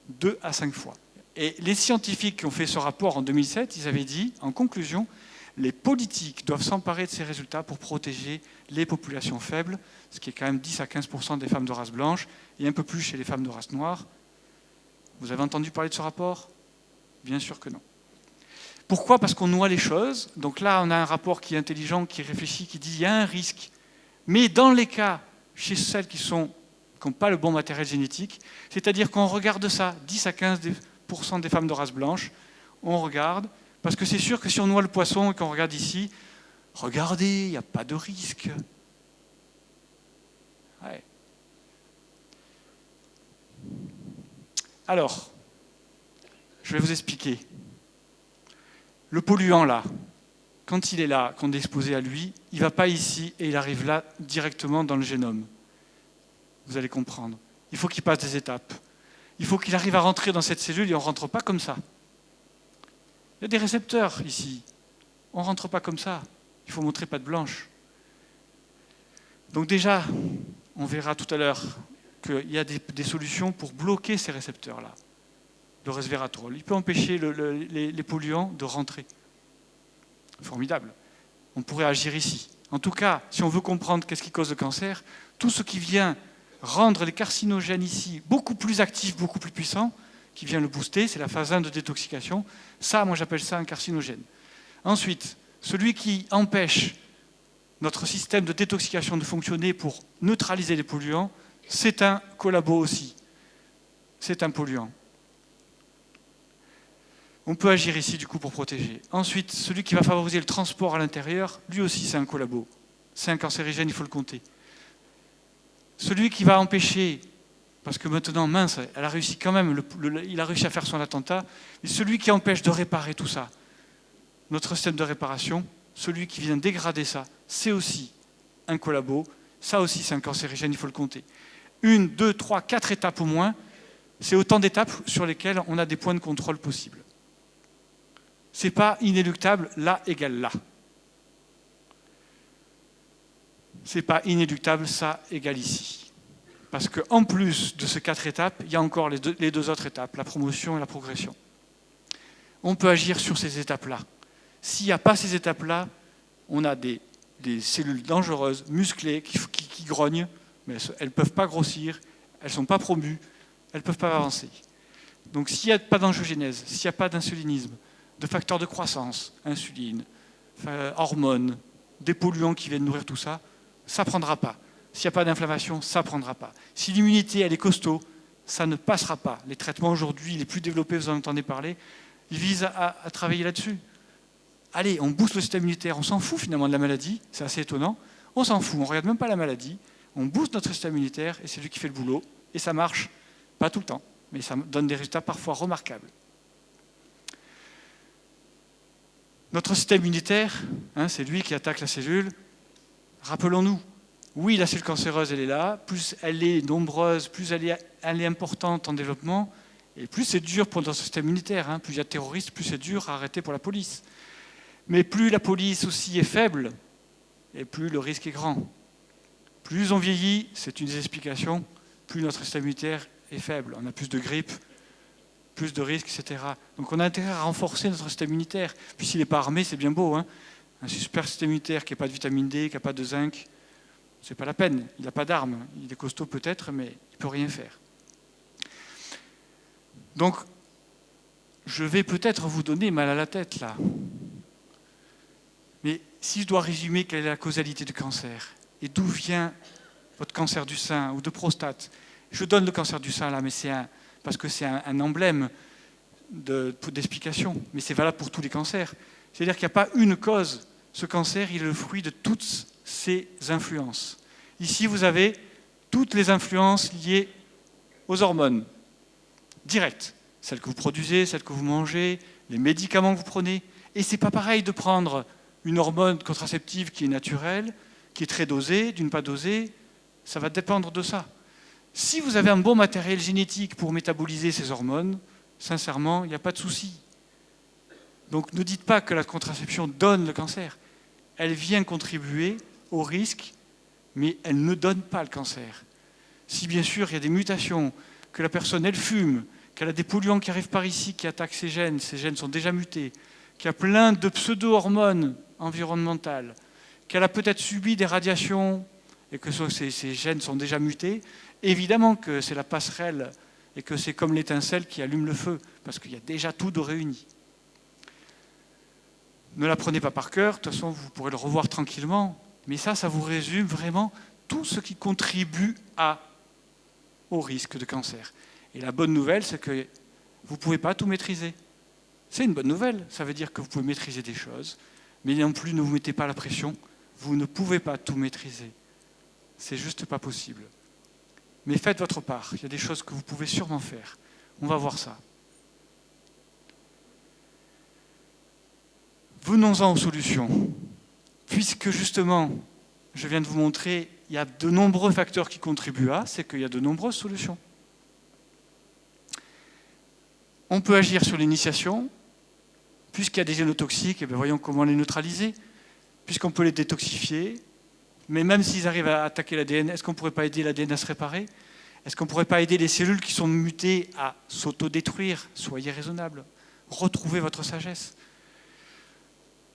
2 à 5 fois. Et les scientifiques qui ont fait ce rapport en 2007, ils avaient dit, en conclusion, Les politiques doivent s'emparer de ces résultats pour protéger les populations faibles, ce qui est quand même 10 à 15% des femmes de race blanche, et un peu plus chez les femmes de race noire. Vous avez entendu parler de ce rapport? Bien sûr que non. Pourquoi? Parce qu'on noie les choses. Donc là, on a un rapport qui est intelligent, qui réfléchit, qui dit qu'il y a un risque. Mais dans les cas, chez celles qui n'ont pas le bon matériel génétique, c'est-à-dire qu'on regarde ça, 10 à 15% des femmes de race blanche, on regarde, parce que c'est sûr que si on noie le poisson et qu'on regarde ici, regardez, il n'y a pas de risque. Ouais. Alors, je vais vous expliquer. Le polluant là, quand il est là, qu'on est exposé à lui, il ne va pas ici et il arrive là directement dans le génome. Vous allez comprendre. Il faut qu'il passe des étapes. Il faut qu'il arrive à rentrer dans cette cellule et on ne rentre pas comme ça. Il y a des récepteurs ici. On ne rentre pas comme ça. Il faut montrer patte blanche. Donc déjà, on verra tout à l'heure qu'il y a des solutions pour bloquer ces récepteurs-là. Le resveratrol, il peut empêcher les polluants de rentrer. Formidable. On pourrait agir ici. En tout cas, si on veut comprendre qu'est-ce qui cause le cancer, tout ce qui vient rendre les carcinogènes ici beaucoup plus actifs, beaucoup plus puissants, qui vient le booster, c'est la phase 1 de détoxication. Ça, moi j'appelle ça un carcinogène. Ensuite, celui qui empêche notre système de détoxication de fonctionner pour neutraliser les polluants, c'est un collabo aussi. C'est un polluant. On peut agir ici du coup pour protéger. Ensuite, celui qui va favoriser le transport à l'intérieur, lui aussi c'est un collabo. C'est un cancérigène, il faut le compter. Celui qui va empêcher, parce que maintenant, mince, elle a réussi quand même, il a réussi à faire son attentat, mais celui qui empêche de réparer tout ça, notre système de réparation, celui qui vient dégrader ça, c'est aussi un collabo, ça aussi c'est un cancérigène, il faut le compter. 1, 2, 3, 4 étapes au moins, c'est autant d'étapes sur lesquelles on a des points de contrôle possibles. Ce n'est pas inéluctable, là égale là. Ce n'est pas inéluctable, ça égale ici. Parce qu'en plus de ces 4 étapes, il y a encore les deux autres étapes, la promotion et la progression. On peut agir sur ces étapes-là. S'il n'y a pas ces étapes-là, on a des cellules dangereuses, musclées, qui grognent, mais elles ne peuvent pas grossir, elles ne sont pas promues, elles ne peuvent pas avancer. Donc s'il n'y a pas d'angiogénèse, s'il n'y a pas d'insulinisme, de facteurs de croissance, insuline, hormones, des polluants qui viennent nourrir tout ça, ça ne prendra pas. S'il n'y a pas d'inflammation, ça ne prendra pas. Si l'immunité, elle est costaud, ça ne passera pas. Les traitements aujourd'hui, les plus développés, vous en entendez parler, ils visent à travailler là-dessus. Allez, on booste le système immunitaire, on s'en fout finalement de la maladie, c'est assez étonnant. On s'en fout, on ne regarde même pas la maladie, on booste notre système immunitaire et c'est lui qui fait le boulot. Et ça marche, pas tout le temps, mais ça donne des résultats parfois remarquables. Notre système immunitaire, c'est lui qui attaque la cellule. Rappelons-nous, oui, la cellule cancéreuse, elle est là. Plus elle est nombreuse, plus elle est importante en développement, et plus c'est dur pour notre système immunitaire. Plus il y a de terroristes, plus c'est dur à arrêter pour la police. Mais plus la police aussi est faible, et plus le risque est grand. Plus on vieillit, c'est une des explications, plus notre système immunitaire est faible. On a plus de grippe, plus de risques, etc. Donc on a intérêt à renforcer notre système immunitaire. Puis s'il n'est pas armé, c'est bien beau. Un super système immunitaire qui n'a pas de vitamine D, qui n'a pas de zinc, c'est pas la peine. Il n'a pas d'armes. Il est costaud peut-être, mais il ne peut rien faire. Donc, je vais peut-être vous donner mal à la tête là. Mais si je dois résumer quelle est la causalité du cancer et d'où vient votre cancer du sein ou de prostate, je donne le cancer du sein là, mais parce que c'est un emblème d'explication, mais c'est valable pour tous les cancers. C'est-à-dire qu'il n'y a pas une cause. Ce cancer, il est le fruit de toutes ces influences. Ici, vous avez toutes les influences liées aux hormones, directes. Celles que vous produisez, celles que vous mangez, les médicaments que vous prenez. Et ce n'est pas pareil de prendre une hormone contraceptive qui est naturelle, qui est très dosée, d'une pas dosée. Ça va dépendre de ça. Si vous avez un bon matériel génétique pour métaboliser ces hormones, sincèrement, il n'y a pas de souci. Donc ne dites pas que la contraception donne le cancer. Elle vient contribuer au risque, mais elle ne donne pas le cancer. Si bien sûr il y a des mutations, que la personne elle fume, qu'elle a des polluants qui arrivent par ici, qui attaquent ses gènes sont déjà mutés, qui a plein de pseudo-hormones environnementales, qu'elle a peut-être subi des radiations et que ses gènes sont déjà mutés, évidemment que c'est la passerelle et que c'est comme l'étincelle qui allume le feu, parce qu'il y a déjà tout de réuni. Ne la prenez pas par cœur, de toute façon vous pourrez le revoir tranquillement, mais ça vous résume vraiment tout ce qui contribue au risque de cancer. Et la bonne nouvelle, c'est que vous ne pouvez pas tout maîtriser. C'est une bonne nouvelle, ça veut dire que vous pouvez maîtriser des choses, mais non plus ne vous mettez pas la pression, vous ne pouvez pas tout maîtriser. C'est juste pas possible. Mais faites votre part, il y a des choses que vous pouvez sûrement faire. On va voir ça. Venons-en aux solutions. Puisque justement, je viens de vous montrer, il y a de nombreux facteurs qui contribuent c'est qu'il y a de nombreuses solutions. On peut agir sur l'initiation, puisqu'il y a des génotoxiques, voyons comment les neutraliser, puisqu'on peut les détoxifier, mais même s'ils arrivent à attaquer l'ADN, est-ce qu'on ne pourrait pas aider l'ADN à se réparer? Est-ce qu'on ne pourrait pas aider les cellules qui sont mutées à s'autodétruire? Soyez raisonnable, retrouvez votre sagesse.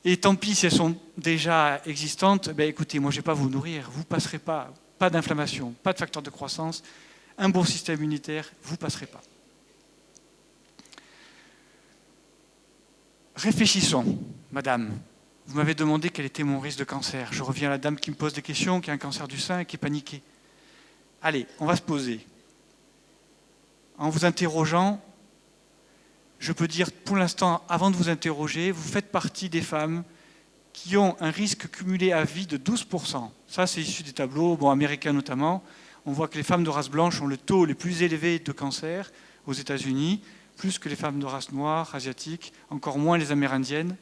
Et tant pis si elles sont déjà existantes, écoutez, moi je ne vais pas vous nourrir, vous ne passerez pas d'inflammation, pas de facteur de croissance, un bon système immunitaire, vous ne passerez pas. Réfléchissons, madame. Vous m'avez demandé quel était mon risque de cancer. Je reviens à la dame qui me pose des questions, qui a un cancer du sein et qui est paniquée. Allez, on va se poser. En vous interrogeant, je peux dire pour l'instant, avant de vous interroger, vous faites partie des femmes qui ont un risque cumulé à vie de 12%. Ça, c'est issu des tableaux américains notamment. On voit que les femmes de race blanche ont le taux les plus élevés de cancer aux États-Unis, plus que les femmes de race noire, asiatique, encore moins les amérindiennes.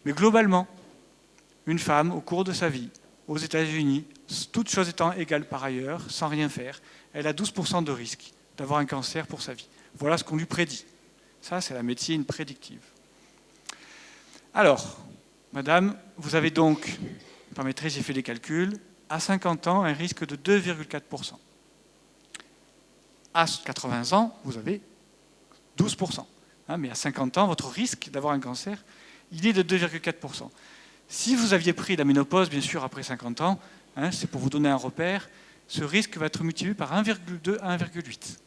Mais globalement, une femme, au cours de sa vie, aux États-Unis, toutes choses étant égales par ailleurs, sans rien faire, elle a 12% de risque d'avoir un cancer pour sa vie. Voilà ce qu'on lui prédit. Ça, c'est la médecine prédictive. Alors, madame, vous avez donc, vous permettrez, j'ai fait les calculs, à 50 ans, un risque de 2,4%. À 80 ans, vous avez 12%. Mais à 50 ans, votre risque d'avoir un cancer, il est de 2,4%. Si vous aviez pris la ménopause, bien sûr, après 50 ans, c'est pour vous donner un repère, ce risque va être multiplié par 1,2 à 1,8.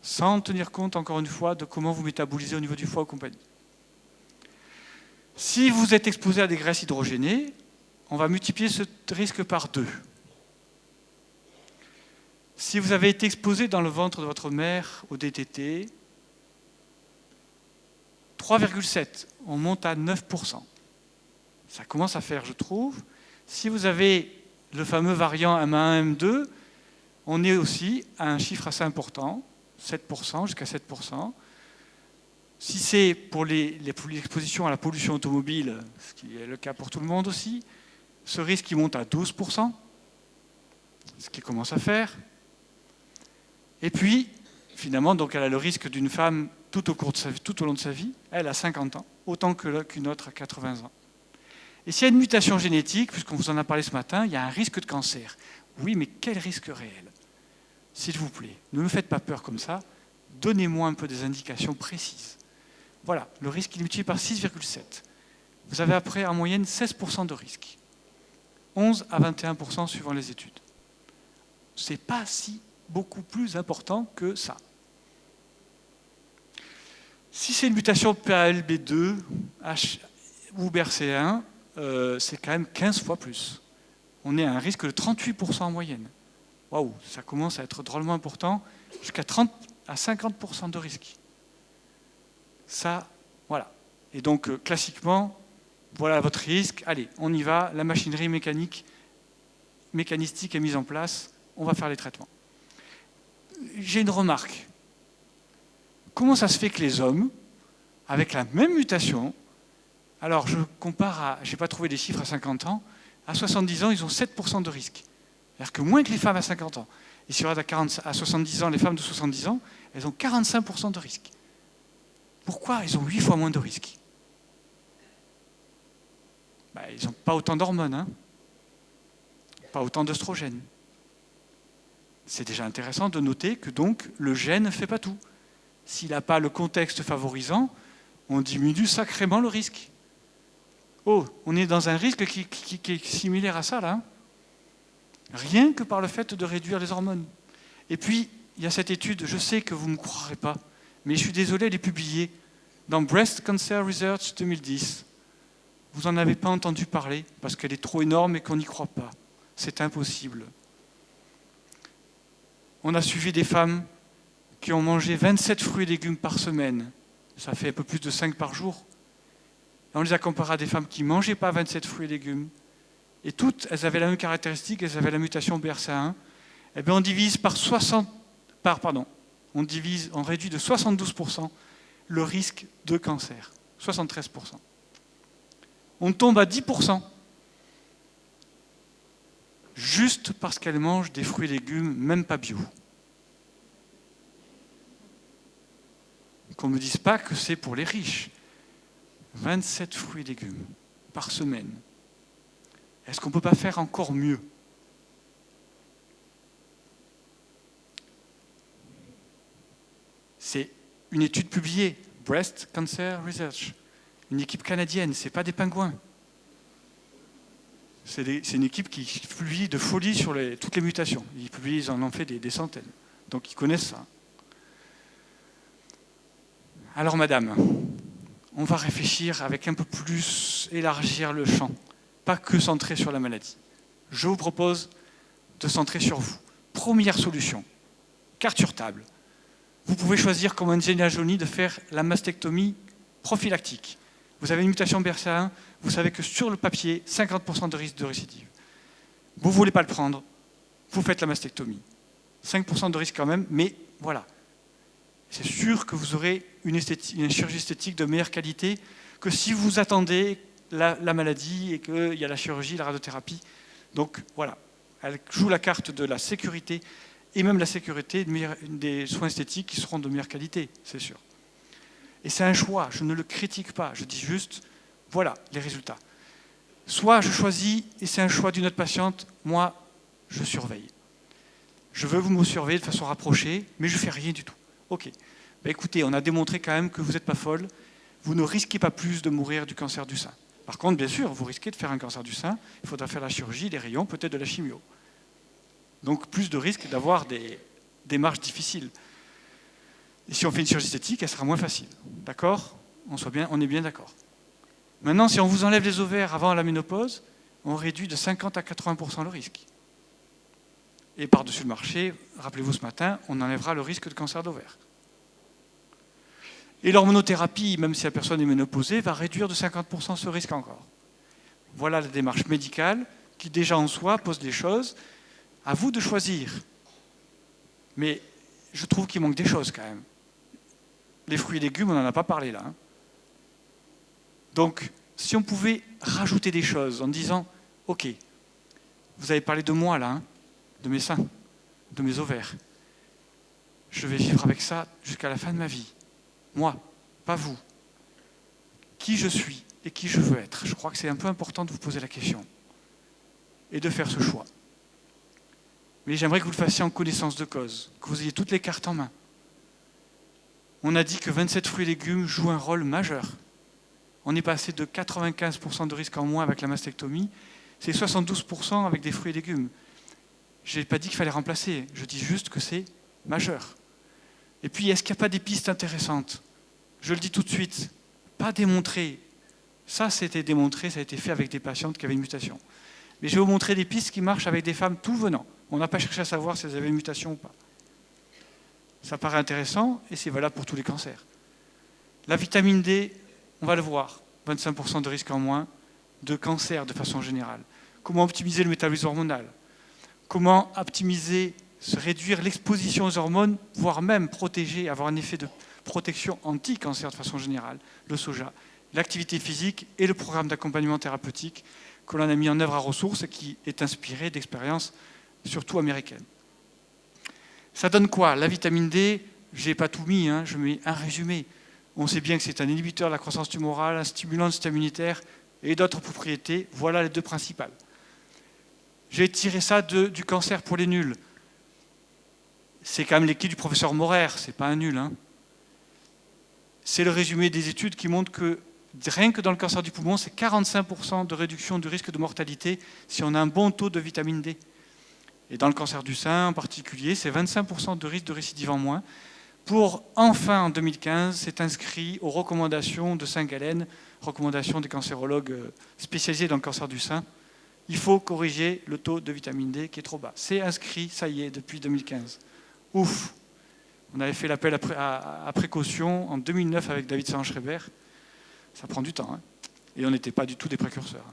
Sans tenir compte, encore une fois, de comment vous métabolisez au niveau du foie ou compagnie. Si vous êtes exposé à des graisses hydrogénées, on va multiplier ce risque par 2. Si vous avez été exposé dans le ventre de votre mère au DTT, 3,7, on monte à 9%. Ça commence à faire, je trouve. Si vous avez le fameux variant M1, M2, on est aussi à un chiffre assez important, 7%, jusqu'à 7%. Si c'est pour l'exposition à la pollution automobile, ce qui est le cas pour tout le monde aussi, ce risque il monte à 12%, ce qui commence à faire. Et puis, finalement, donc elle a le risque d'une femme tout au long de sa vie, elle a 50 ans, autant qu'une autre à 80 ans. Et s'il y a une mutation génétique, puisqu'on vous en a parlé ce matin, il y a un risque de cancer. Oui, mais quel risque réel? S'il vous plaît, ne me faites pas peur comme ça, donnez-moi un peu des indications précises. Voilà, le risque est multiplié par 6,7. Vous avez après en moyenne 16% de risque. 11 à 21% suivant les études. Ce n'est pas si beaucoup plus important que ça. Si c'est une mutation PALB2 ou BRCA1, c'est quand même 15 fois plus. On est à un risque de 38% en moyenne. Waouh, ça commence à être drôlement important, jusqu'à 30 à 50% de risque. Ça, voilà. Et donc, classiquement, voilà votre risque. Allez, on y va, la machinerie mécanistique est mise en place, on va faire les traitements. J'ai une remarque. Comment ça se fait que les hommes, avec la même mutation, alors je compare à, je n'ai pas trouvé des chiffres à 50 ans, à 70 ans, ils ont 7% de risque. C'est-à-dire que moins que les femmes à 50 ans. Et si on regarde à 70 ans, les femmes de 70 ans, elles ont 45% de risque. Pourquoi ils ont 8 fois moins de risque? Ils n'ont pas autant d'hormones, pas autant d'œstrogènes. C'est déjà intéressant de noter que donc le gène ne fait pas tout. S'il n'a pas le contexte favorisant, on diminue sacrément le risque. Oh, on est dans un risque qui est similaire à ça, là. Rien que par le fait de réduire les hormones. Et puis, il y a cette étude, je sais que vous ne me croirez pas, mais je suis désolé, elle est publiée dans Breast Cancer Research 2010. Vous n'en avez pas entendu parler parce qu'elle est trop énorme et qu'on n'y croit pas. C'est impossible. On a suivi des femmes qui ont mangé 27 fruits et légumes par semaine. Ça fait un peu plus de 5 par jour. Et on les a comparées à des femmes qui ne mangeaient pas 27 fruits et légumes. Et toutes, elles avaient la même caractéristique, elles avaient la mutation BRCA1. Eh bien, on divise on réduit de 72% le risque de cancer. 73%. On tombe à 10% juste parce qu'elles mangent des fruits et légumes, même pas bio. Qu'on ne me dise pas que c'est pour les riches. 27 fruits et légumes par semaine. Est-ce qu'on ne peut pas faire encore mieux? C'est une étude publiée, Breast Cancer Research. Une équipe canadienne, ce n'est pas des pingouins. C'est une équipe qui publie de folie sur toutes les mutations. Ils en ont fait des centaines. Donc ils connaissent ça. Alors madame, on va réfléchir avec un peu plus, élargir le champ. Pas que centré sur la maladie. Je vous propose de centrer sur vous. Première solution, carte sur table. Vous pouvez choisir, comme Angelina Jolie, de faire la mastectomie prophylactique. Vous avez une mutation BRCA1, vous savez que sur le papier, 50% de risque de récidive. Vous ne voulez pas le prendre, vous faites la mastectomie. 5% de risque quand même, mais voilà. C'est sûr que vous aurez une chirurgie esthétique de meilleure qualité que si vous attendez la maladie et qu'il y a la chirurgie, la radiothérapie. Donc voilà, elle joue la carte de la sécurité et même la sécurité des soins esthétiques qui seront de meilleure qualité, c'est sûr. Et c'est un choix, je ne le critique pas, je dis juste, voilà les résultats. Soit je choisis, et c'est un choix d'une autre patiente, moi, je surveille. Je veux vous me surveiller de façon rapprochée, mais je ne fais rien du tout. Ok, ben écoutez, on a démontré quand même que vous n'êtes pas folle, vous ne risquez pas plus de mourir du cancer du sein. Par contre, bien sûr, vous risquez de faire un cancer du sein, il faudra faire la chirurgie, les rayons, peut-être de la chimio. Donc plus de risques d'avoir des démarches difficiles. Et si on fait une chirurgie esthétique, elle sera moins facile. D'accord? On est bien d'accord. Maintenant, si on vous enlève les ovaires avant la ménopause, on réduit de 50 à 80% le risque. Et par-dessus le marché, rappelez-vous ce matin, on enlèvera le risque de cancer d'ovaire. Et l'hormonothérapie, même si la personne est ménopausée, va réduire de 50% ce risque encore. Voilà la démarche médicale qui déjà en soi pose des choses. À vous de choisir. Mais je trouve qu'il manque des choses quand même. Les fruits et légumes, on n'en a pas parlé là. Donc, si on pouvait rajouter des choses en disant, ok, vous avez parlé de moi là, de mes seins, de mes ovaires. Je vais vivre avec ça jusqu'à la fin de ma vie. Moi, pas vous. Qui je suis et qui je veux être. Je crois que c'est un peu important de vous poser la question et de faire ce choix. Mais j'aimerais que vous le fassiez en connaissance de cause, que vous ayez toutes les cartes en main. On a dit que 27 fruits et légumes jouent un rôle majeur. On est passé de 95% de risque en moins avec la mastectomie, c'est 72% avec des fruits et légumes. Je n'ai pas dit qu'il fallait remplacer, je dis juste que c'est majeur. Et puis, est-ce qu'il n'y a pas des pistes intéressantes? Je le dis tout de suite, pas démontrées. Ça, c'était démontré, ça a été fait avec des patientes qui avaient une mutation. Mais je vais vous montrer des pistes qui marchent avec des femmes tout venant. On n'a pas cherché à savoir si elles avaient une mutation ou pas. Ça paraît intéressant et c'est valable pour tous les cancers. La vitamine D, on va le voir, 25% de risque en moins de cancer de façon générale. Comment optimiser le métabolisme hormonal? Comment optimiser, réduire l'exposition aux hormones, voire même protéger, avoir un effet de protection anti-cancer de façon générale, le soja, l'activité physique et le programme d'accompagnement thérapeutique que l'on a mis en œuvre à Ressources et qui est inspiré d'expériences surtout américaines. Ça donne quoi? La vitamine D, je n'ai pas tout mis, je mets un résumé. On sait bien que c'est un inhibiteur de la croissance tumorale, un stimulant du système immunitaire et d'autres propriétés. Voilà les deux principales. J'ai tiré ça du cancer pour les nuls. C'est quand même l'équipe du professeur Maurer, c'est pas un nul. C'est le résumé des études qui montrent que rien que dans le cancer du poumon, c'est 45% de réduction du risque de mortalité si on a un bon taux de vitamine D. Et dans le cancer du sein en particulier, c'est 25% de risque de récidive en moins. Pour enfin, en 2015, c'est inscrit aux recommandations de Saint-Gallen, recommandations des cancérologues spécialisés dans le cancer du sein. Il faut corriger le taux de vitamine D qui est trop bas. C'est inscrit, ça y est, depuis 2015. Ouf! On avait fait l'appel à précaution en 2009 avec David Servan-Schreiber. Ça prend du temps, hein. Et on n'était pas du tout des précurseurs.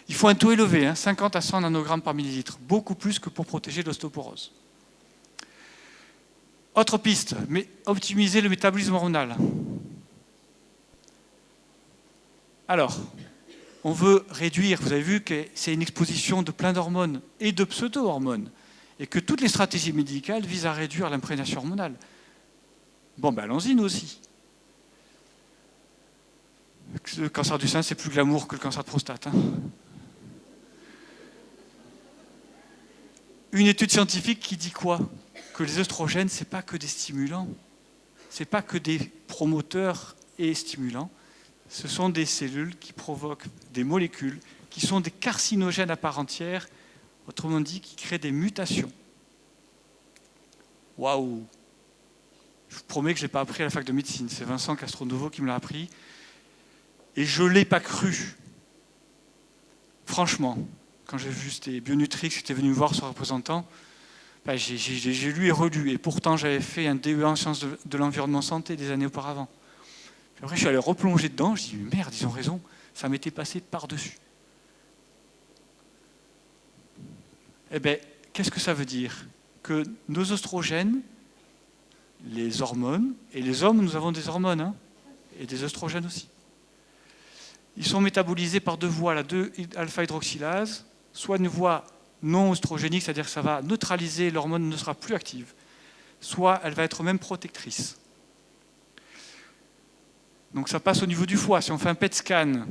Il faut un taux élevé, 50 à 100 nanogrammes par millilitre, beaucoup plus que pour protéger l'ostéoporose. Autre piste, mais optimiser le métabolisme hormonal. Alors, on veut réduire, vous avez vu que c'est une exposition de plein d'hormones et de pseudo-hormones, et que toutes les stratégies médicales visent à réduire l'imprégnation hormonale. Bon, ben allons-y, nous aussi. Le cancer du sein, c'est plus glamour que le cancer de prostate. Une étude scientifique qui dit quoi? Que les œstrogènes, ce n'est pas que des stimulants, ce n'est pas que des promoteurs et stimulants, ce sont des cellules qui provoquent des molécules qui sont des carcinogènes à part entière, autrement dit, qui créent des mutations. Waouh! Je vous promets que je ne l'ai pas appris à la fac de médecine, c'est Vincent Castronovo qui me l'a appris, et je ne l'ai pas cru. Franchement, quand j'ai vu ces Bionutrix qui étaient venus me voir, ce représentant, ben j'ai lu et relu, et pourtant j'avais fait un DEA en sciences de l'environnement santé des années auparavant. Puis après je suis allé replonger dedans, je dis merde, ils ont raison, ça m'était passé par-dessus. Eh bien, qu'est-ce que ça veut dire? Que nos oestrogènes, les hormones, et les hommes, nous avons des hormones, et des oestrogènes aussi. Ils sont métabolisés par deux voies, la 2-alpha-hydroxylase, soit une voie non oestrogénique, c'est-à-dire que ça va neutraliser, l'hormone ne sera plus active, soit elle va être même protectrice. Donc ça passe au niveau du foie. Si on fait un PET scan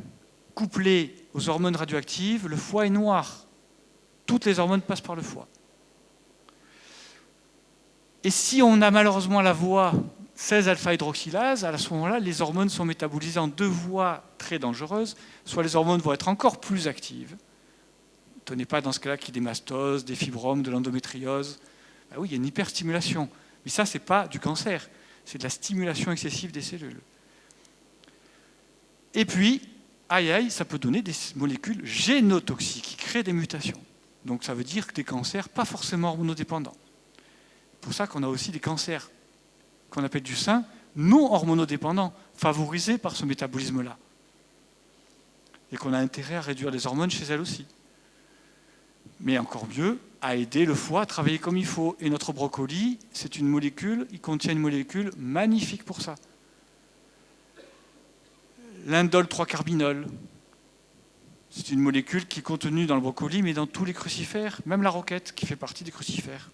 couplé aux hormones radioactives, le foie est noir. Toutes les hormones passent par le foie. Et si on a malheureusement la voie 16-alpha-hydroxylase, à ce moment-là, les hormones sont métabolisées en deux voies très dangereuses. Soit les hormones vont être encore plus actives. Ne tenez pas dans ce cas-là qu'il y ait des mastoses, des fibromes, de l'endométriose. Ben oui, il y a une hyperstimulation. Mais ça, ce n'est pas du cancer. C'est de la stimulation excessive des cellules. Et puis, aïe aïe, ça peut donner des molécules génotoxiques qui créent des mutations. Donc ça veut dire que des cancers pas forcément hormonodépendants. C'est pour ça qu'on a aussi des cancers qu'on appelle du sein non hormonodépendants, favorisés par ce métabolisme-là. Et qu'on a intérêt à réduire les hormones chez elles aussi. Mais encore mieux, à aider le foie à travailler comme il faut. Et notre brocoli, c'est une molécule, il contient une molécule magnifique pour ça. L'indole 3-carbinol. C'est une molécule qui est contenue dans le brocoli, mais dans tous les crucifères, même la roquette qui fait partie des crucifères.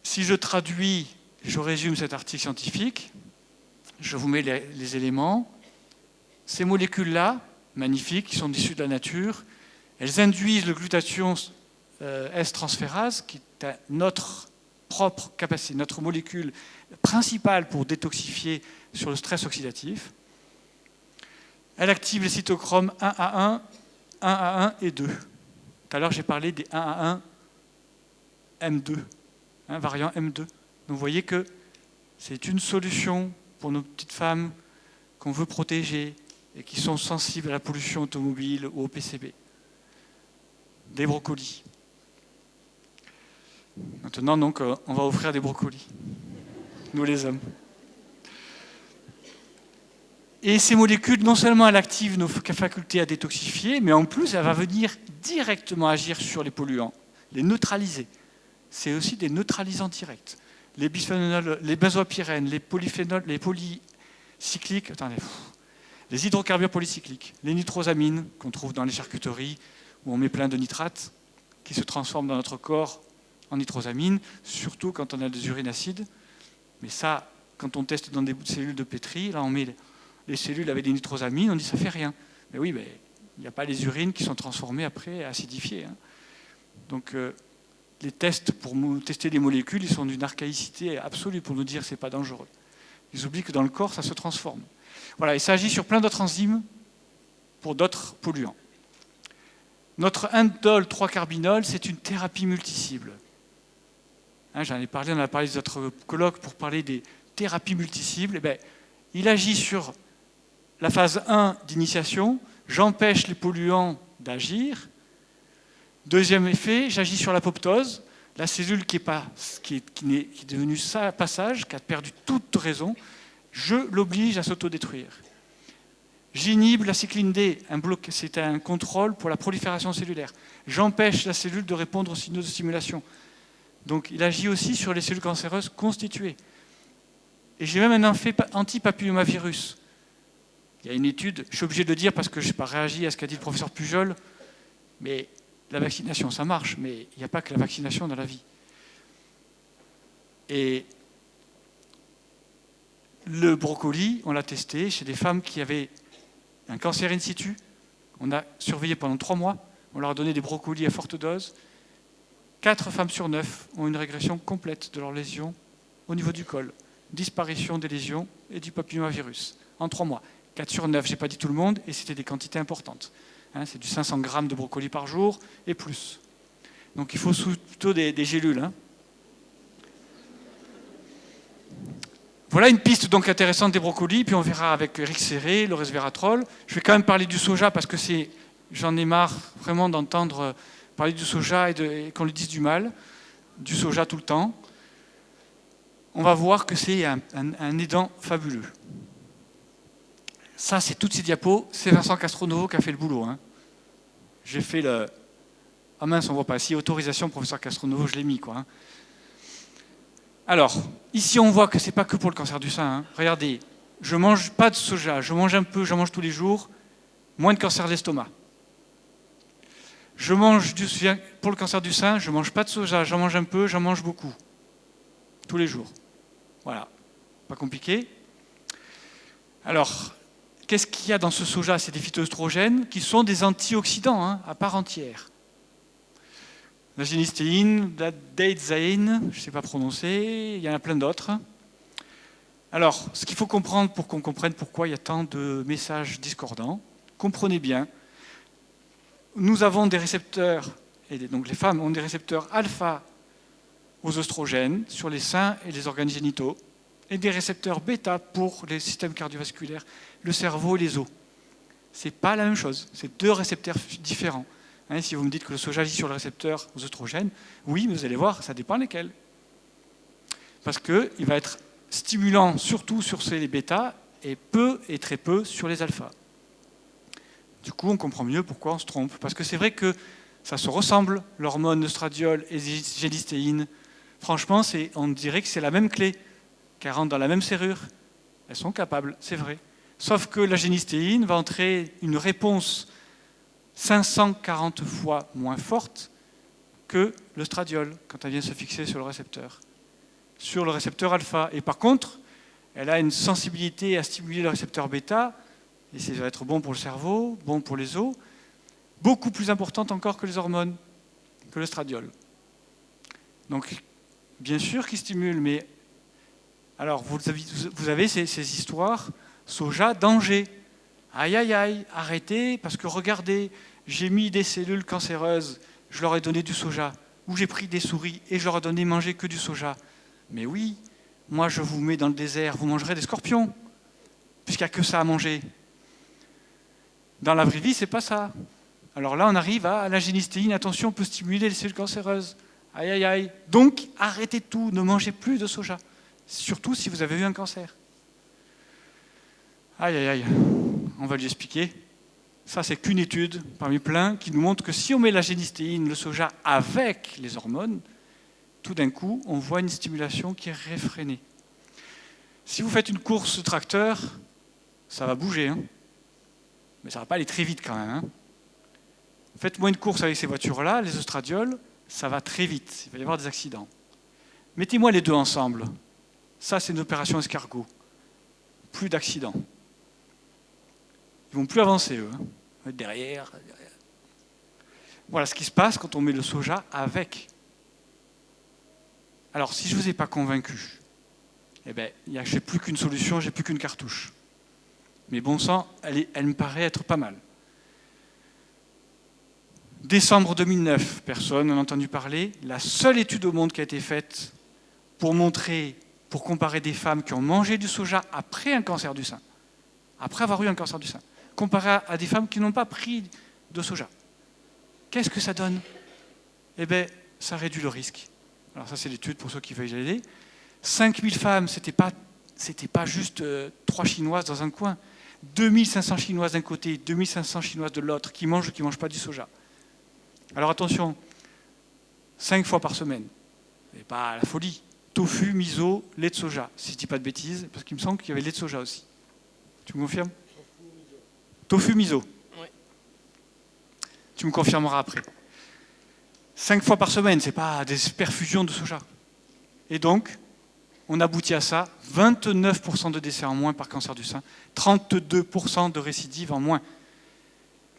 Si je traduis, je résume cet article scientifique, je vous mets les éléments. Ces molécules-là, magnifiques, qui sont issues de la nature, elles induisent le glutathion S-transférase, qui est notre propre capacité, notre molécule principale pour détoxifier sur le stress oxydatif. Elle active les cytochromes 1A1, 1A1 et 2. Tout à l'heure, j'ai parlé des 1A1 M2, variant M2. Donc vous voyez que c'est une solution pour nos petites femmes qu'on veut protéger et qui sont sensibles à la pollution automobile ou au PCB. Des brocolis. Maintenant, donc, on va offrir des brocolis. Nous les hommes. Et ces molécules, non seulement elles activent nos facultés à détoxifier, mais en plus, elle va venir directement agir sur les polluants, les neutraliser. C'est aussi des neutralisants directs. Les bisphénols, les benzopyrènes, les polyphénols, les polycycliques, les hydrocarbures polycycliques, les nitrosamines qu'on trouve dans les charcuteries où on met plein de nitrates qui se transforment dans notre corps en nitrosamines, surtout quand on a des urines acides. Mais ça, quand on teste dans des cellules de pétri, là on met les cellules avec des nitrosamines, on dit ça fait rien. Mais oui, mais il n'y a pas les urines qui sont transformées après, acidifiées. Donc les tests pour tester les molécules, ils sont d'une archaïcité absolue pour nous dire que ce n'est pas dangereux. Ils oublient que dans le corps, ça se transforme. Voilà, et ça agit sur plein d'autres enzymes pour d'autres polluants. Notre indole 3-carbinol, c'est une thérapie multicible. Hein, j'en ai parlé, on a parlé des autres colloques pour parler des thérapies multicibles. Eh bien, il agit sur la phase 1 d'initiation, j'empêche les polluants d'agir. Deuxième effet, j'agis sur l'apoptose, la cellule qui est devenue passage, qui a perdu toute raison, je l'oblige à s'autodétruire. J'inhibe la cycline D, c'est un contrôle pour la prolifération cellulaire. J'empêche la cellule de répondre aux signaux de stimulation. Donc il agit aussi sur les cellules cancéreuses constituées. Et j'ai même un effet anti-papillomavirus. Il y a une étude, je suis obligé de le dire parce que je n'ai pas réagi à ce qu'a dit le professeur Pujol, mais la vaccination, ça marche, mais il n'y a pas que la vaccination dans la vie. Et le brocoli, on l'a testé chez des femmes qui avaient un cancer in situ. On a surveillé pendant 3 mois, on leur a donné des brocolis à forte dose. 4 femmes sur 9 ont une régression complète de leurs lésions au niveau du col. Disparition des lésions et du papillomavirus en 3 mois. 4 sur 9, je n'ai pas dit tout le monde, et c'était des quantités importantes. Hein, c'est du 500 grammes de brocoli par jour et plus. Donc il faut plutôt des gélules. Hein. Voilà une piste donc intéressante des brocolis, puis on verra avec Eric Serré, le resveratrol. Je vais quand même parler du soja parce que j'en ai marre vraiment d'entendre parler du soja et qu'on lui dise du mal, du soja tout le temps. On va voir que c'est un aidant fabuleux. Ça, c'est toutes ces diapos. C'est Vincent Castronovo qui a fait le boulot. Hein. J'ai fait le... Ah mince, on ne voit pas. Si autorisation, professeur Castronovo, je l'ai mis. Quoi, hein. Alors, ici, on voit que ce n'est pas que pour le cancer du sein. Hein. Regardez, je ne mange pas de soja. Je mange un peu, j'en mange tous les jours. Moins de cancer de l'estomac. Pour le cancer du sein, je ne mange pas de soja. J'en mange un peu, j'en mange beaucoup. Tous les jours. Voilà. Pas compliqué. Alors... Qu'est-ce qu'il y a dans ce soja? C'est des phytoestrogènes qui sont des antioxydants hein, à part entière. La génistéine, la daidzaïne, je ne sais pas prononcer, il y en a plein d'autres. Alors, ce qu'il faut comprendre pour qu'on comprenne pourquoi il y a tant de messages discordants, comprenez bien, nous avons des récepteurs, et donc les femmes ont des récepteurs alpha aux oestrogènes sur les seins et les organes génitaux, et des récepteurs bêta pour les systèmes cardiovasculaires, le cerveau et les os. Ce n'est pas la même chose, c'est 2 récepteurs différents. Hein, si vous me dites que le soja agit sur le récepteur aux oestrogènes, oui, mais vous allez voir, ça dépend lesquels. Parce qu'il va être stimulant surtout sur les bêta et peu et très peu sur les alpha. Du coup, on comprend mieux pourquoi on se trompe. Parce que c'est vrai que ça se ressemble, l'hormone œstradiol et génistéine. Franchement, on dirait que c'est la même clé, qu'elles rentrent dans la même serrure. Elles sont capables, c'est vrai. Sauf que la génistéine va entrer une réponse 540 fois moins forte que l'œstradiol quand elle vient se fixer sur le récepteur alpha. Et par contre, elle a une sensibilité à stimuler le récepteur bêta, et ça va être bon pour le cerveau, bon pour les os, beaucoup plus importante encore que les hormones, que l'œstradiol. Donc, bien sûr qu'il stimule, mais alors vous avez ces histoires, soja, danger. Aïe, aïe, aïe, arrêtez, parce que regardez, j'ai mis des cellules cancéreuses, je leur ai donné du soja, ou j'ai pris des souris et je leur ai donné manger que du soja. Mais oui, moi je vous mets dans le désert, vous mangerez des scorpions, puisqu'il n'y a que ça à manger. Dans la vraie vie, c'est pas ça. Alors là, on arrive à la génistéine, attention, on peut stimuler les cellules cancéreuses. Aïe, aïe, aïe. Donc, arrêtez tout, ne mangez plus de soja, surtout si vous avez eu un cancer. Aïe, aïe, aïe, on va lui expliquer. Ça, c'est qu'une étude parmi plein qui nous montre que si on met la génistéine, le soja, avec les hormones, tout d'un coup, on voit une stimulation qui est réfrénée. Si vous faites une course tracteur, ça va bouger, hein, mais ça ne va pas aller très vite quand même. Hein. Faites-moi une course avec ces voitures-là, les œstradiols, ça va très vite, il va y avoir des accidents. Mettez-moi les deux ensemble. Ça, c'est une opération escargot. Plus d'accidents. Ils ne vont plus avancer, eux. Hein. Derrière. Voilà ce qui se passe quand on met le soja avec. Alors, si je ne vous ai pas convaincu, eh bien, je n'ai plus qu'une solution, je n'ai plus qu'une cartouche. Mais bon sang, elle me paraît être pas mal. Décembre 2009, personne n'en a entendu parler. La seule étude au monde qui a été faite pour comparer des femmes qui ont mangé du soja après un cancer du sein, après avoir eu un cancer du sein, comparé à des femmes qui n'ont pas pris de soja. Qu'est-ce que ça donne? Eh bien, ça réduit le risque. Alors ça, c'est l'étude pour ceux qui veulent y aller. 5000 femmes, c'était pas juste 3 Chinoises dans un coin. 2500 Chinoises d'un côté, 2500 Chinoises de l'autre, qui mangent ou qui ne mangent pas du soja. Alors attention, 5 fois par semaine, c'est pas la folie. Tofu, miso, lait de soja, si je ne dis pas de bêtises, parce qu'il me semble qu'il y avait lait de soja aussi. Tu me confirmes? Tofu, miso. Oui. Tu me confirmeras après. 5 fois par semaine, ce n'est pas des perfusions de soja. Et donc, on aboutit à ça, 29% de décès en moins par cancer du sein, 32% de récidive en moins.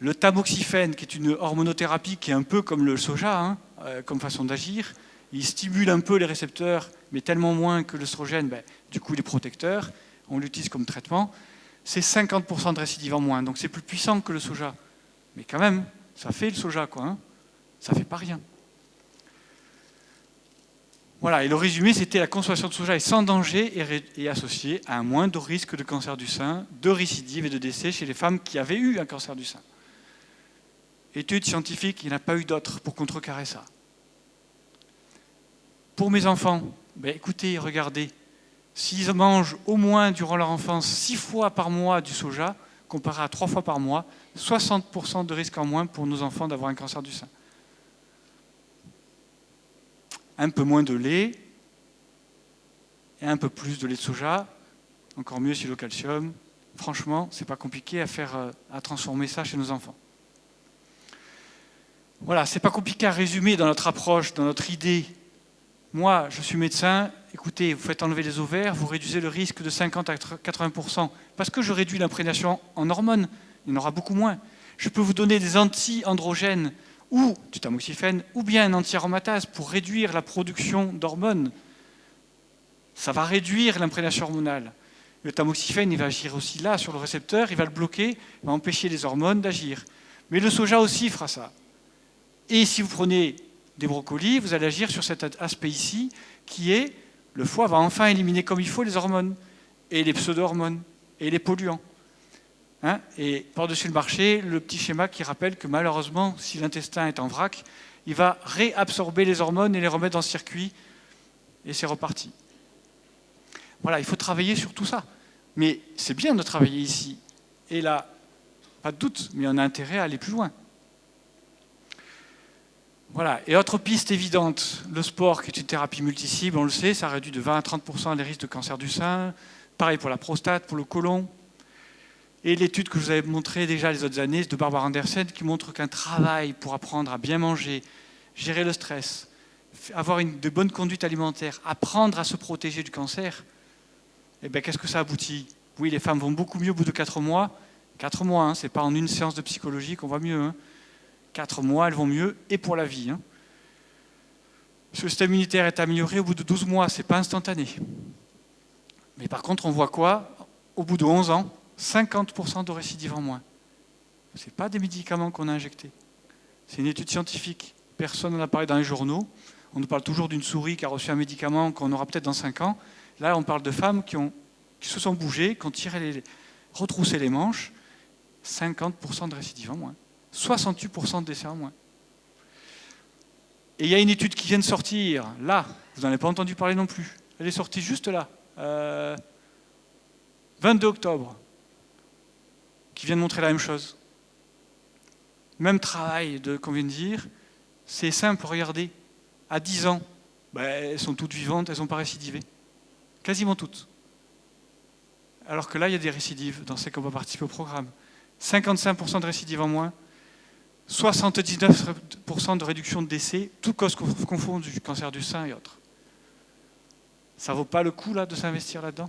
Le tamoxifène, qui est une hormonothérapie qui est un peu comme le soja, comme façon d'agir, il stimule un peu les récepteurs, mais tellement moins que l'œstrogène, du coup il est protecteur, on l'utilise comme traitement, c'est 50% de récidive en moins, donc c'est plus puissant que le soja. Mais quand même, ça fait le soja, quoi. Ça ne fait pas rien. Voilà, et le résumé, c'était la consommation de soja est sans danger et associée à un moindre risque de cancer du sein, de récidive et de décès chez les femmes qui avaient eu un cancer du sein. Études scientifiques, il n'y en a pas eu d'autres pour contrecarrer ça. Pour mes enfants, écoutez, regardez, s'ils mangent au moins durant leur enfance 6 fois par mois du soja, comparé à 3 fois par mois, 60% de risque en moins pour nos enfants d'avoir un cancer du sein. Un peu moins de lait et un peu plus de lait de soja, encore mieux si le calcium. Franchement, c'est pas compliqué à transformer ça chez nos enfants. Voilà, c'est pas compliqué à résumer dans notre approche, dans notre idée. Moi, je suis médecin, écoutez, vous faites enlever les ovaires, vous réduisez le risque de 50 à 80%, parce que je réduis l'imprégnation en hormones, il y en aura beaucoup moins. Je peux vous donner des anti-androgènes, ou du tamoxifène, ou bien un anti-aromatase pour réduire la production d'hormones. Ça va réduire l'imprégnation hormonale. Le tamoxifène, il va agir aussi là, sur le récepteur, il va le bloquer, il va empêcher les hormones d'agir. Mais le soja aussi fera ça. Et si vous prenez des brocolis, vous allez agir sur cet aspect ici, qui est, le foie va enfin éliminer comme il faut les hormones, et les pseudo-hormones, et les polluants. Et par-dessus le marché, le petit schéma qui rappelle que malheureusement, si l'intestin est en vrac, il va réabsorber les hormones et les remettre dans le circuit, et c'est reparti. Voilà, il faut travailler sur tout ça. Mais c'est bien de travailler ici. Et là, pas de doute, mais on a intérêt à aller plus loin. Voilà. Et autre piste évidente, le sport qui est une thérapie multicible, on le sait, ça réduit de 20 à 30% les risques de cancer du sein. Pareil pour la prostate, pour le côlon. Et l'étude que je vous avais montrée déjà les autres années, de Barbara Andersen, qui montre qu'un travail pour apprendre à bien manger, gérer le stress, avoir de bonnes conduites alimentaires, apprendre à se protéger du cancer, qu'est-ce que ça aboutit? Oui, les femmes vont beaucoup mieux au bout de 4 mois. 4 mois, ce n'est pas en une séance de psychologie qu'on va mieux. 4 mois, elles vont mieux, et pour la vie. Le système immunitaire est amélioré au bout de 12 mois, ce n'est pas instantané. Mais par contre, on voit quoi? Au bout de 11 ans, 50% de récidive en moins. Ce n'est pas des médicaments qu'on a injectés. C'est une étude scientifique. Personne n'en a parlé dans les journaux. On nous parle toujours d'une souris qui a reçu un médicament qu'on aura peut-être dans 5 ans. Là, on parle de femmes qui se sont bougées, qui ont retroussé les manches. 50% de récidive en moins. 68% de décès en moins. Et il y a une étude qui vient de sortir, là, vous n'en avez pas entendu parler non plus. Elle est sortie juste là, 22 octobre, qui vient de montrer la même chose. Même travail qu'on vient de dire, c'est simple, regardez. À 10 ans, elles sont toutes vivantes, elles n'ont pas récidivé. Quasiment toutes. Alors que là, il y a des récidives dans celles qui vont participer au programme. 55% de récidives en moins, 79% de réduction de décès, toutes causes confondues, du cancer du sein et autres. Ça ne vaut pas le coup là, de s'investir là-dedans?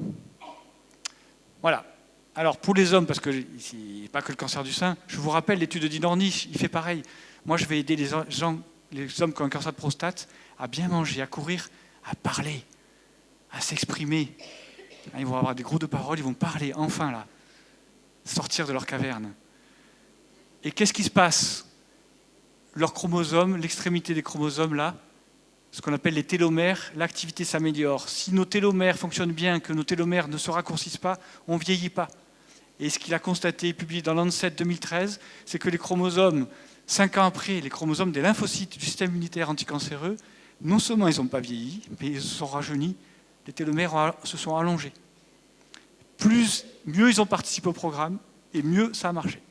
Voilà. Alors pour les hommes, parce que il n'y a pas que le cancer du sein, je vous rappelle l'étude de Dean Ornish, il fait pareil. Moi je vais aider les hommes qui ont un cancer de prostate à bien manger, à courir à parler, à s'exprimer. Ils vont avoir des groupes de parole, ils vont parler, enfin là, sortir de leur caverne. Et qu'est-ce qui se passe? Leurs chromosomes, l'extrémité des chromosomes là, ce qu'on appelle les télomères, l'activité s'améliore. Si nos télomères fonctionnent bien, que nos télomères ne se raccourcissent pas, on ne vieillit pas. Et ce qu'il a constaté, publié dans Lancet 2013, c'est que les chromosomes, 5 ans après, les chromosomes des lymphocytes du système immunitaire anticancéreux, non seulement ils n'ont pas vieilli, mais ils se sont rajeunis, les télomères se sont allongés. Mieux ils ont participé au programme, et mieux ça a marché.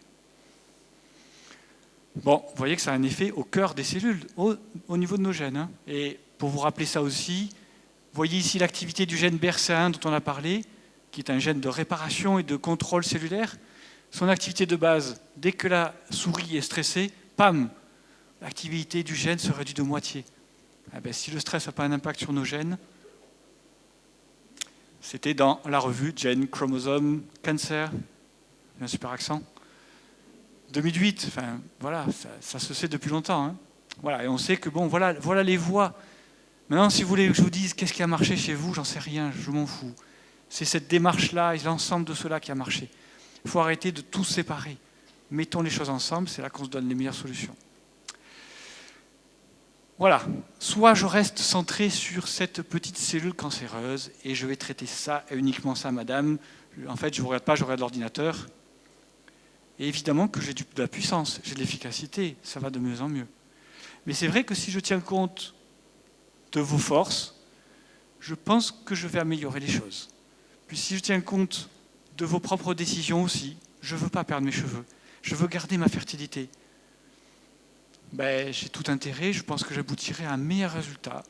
Bon, vous voyez que ça a un effet au cœur des cellules, au niveau de nos gènes. Hein. Et pour vous rappeler ça aussi, vous voyez ici l'activité du gène BRCA1 dont on a parlé, qui est un gène de réparation et de contrôle cellulaire. Son activité de base, dès que la souris est stressée, pam, l'activité du gène se réduit de moitié. Eh bien, si le stress n'a pas un impact sur nos gènes, c'était dans la revue Gene Chromosome Cancer, un super accent, 2008, enfin voilà, ça se sait depuis longtemps. Hein. Voilà, et on sait que bon, voilà les voies. Maintenant, si vous voulez que je vous dise qu'est-ce qui a marché chez vous, j'en sais rien, je m'en fous. C'est cette démarche-là et l'ensemble de cela qui a marché. Il faut arrêter de tout séparer. Mettons les choses ensemble, c'est là qu'on se donne les meilleures solutions. Voilà, soit je reste centré sur cette petite cellule cancéreuse et je vais traiter ça et uniquement ça, madame. En fait, je ne vous regarde pas, je regarde l'ordinateur. Et évidemment que j'ai de la puissance, j'ai de l'efficacité, ça va de mieux en mieux. Mais c'est vrai que si je tiens compte de vos forces, je pense que je vais améliorer les choses. Puis si je tiens compte de vos propres décisions aussi, je ne veux pas perdre mes cheveux, je veux garder ma fertilité. J'ai tout intérêt, je pense que j'aboutirai à un meilleur résultat.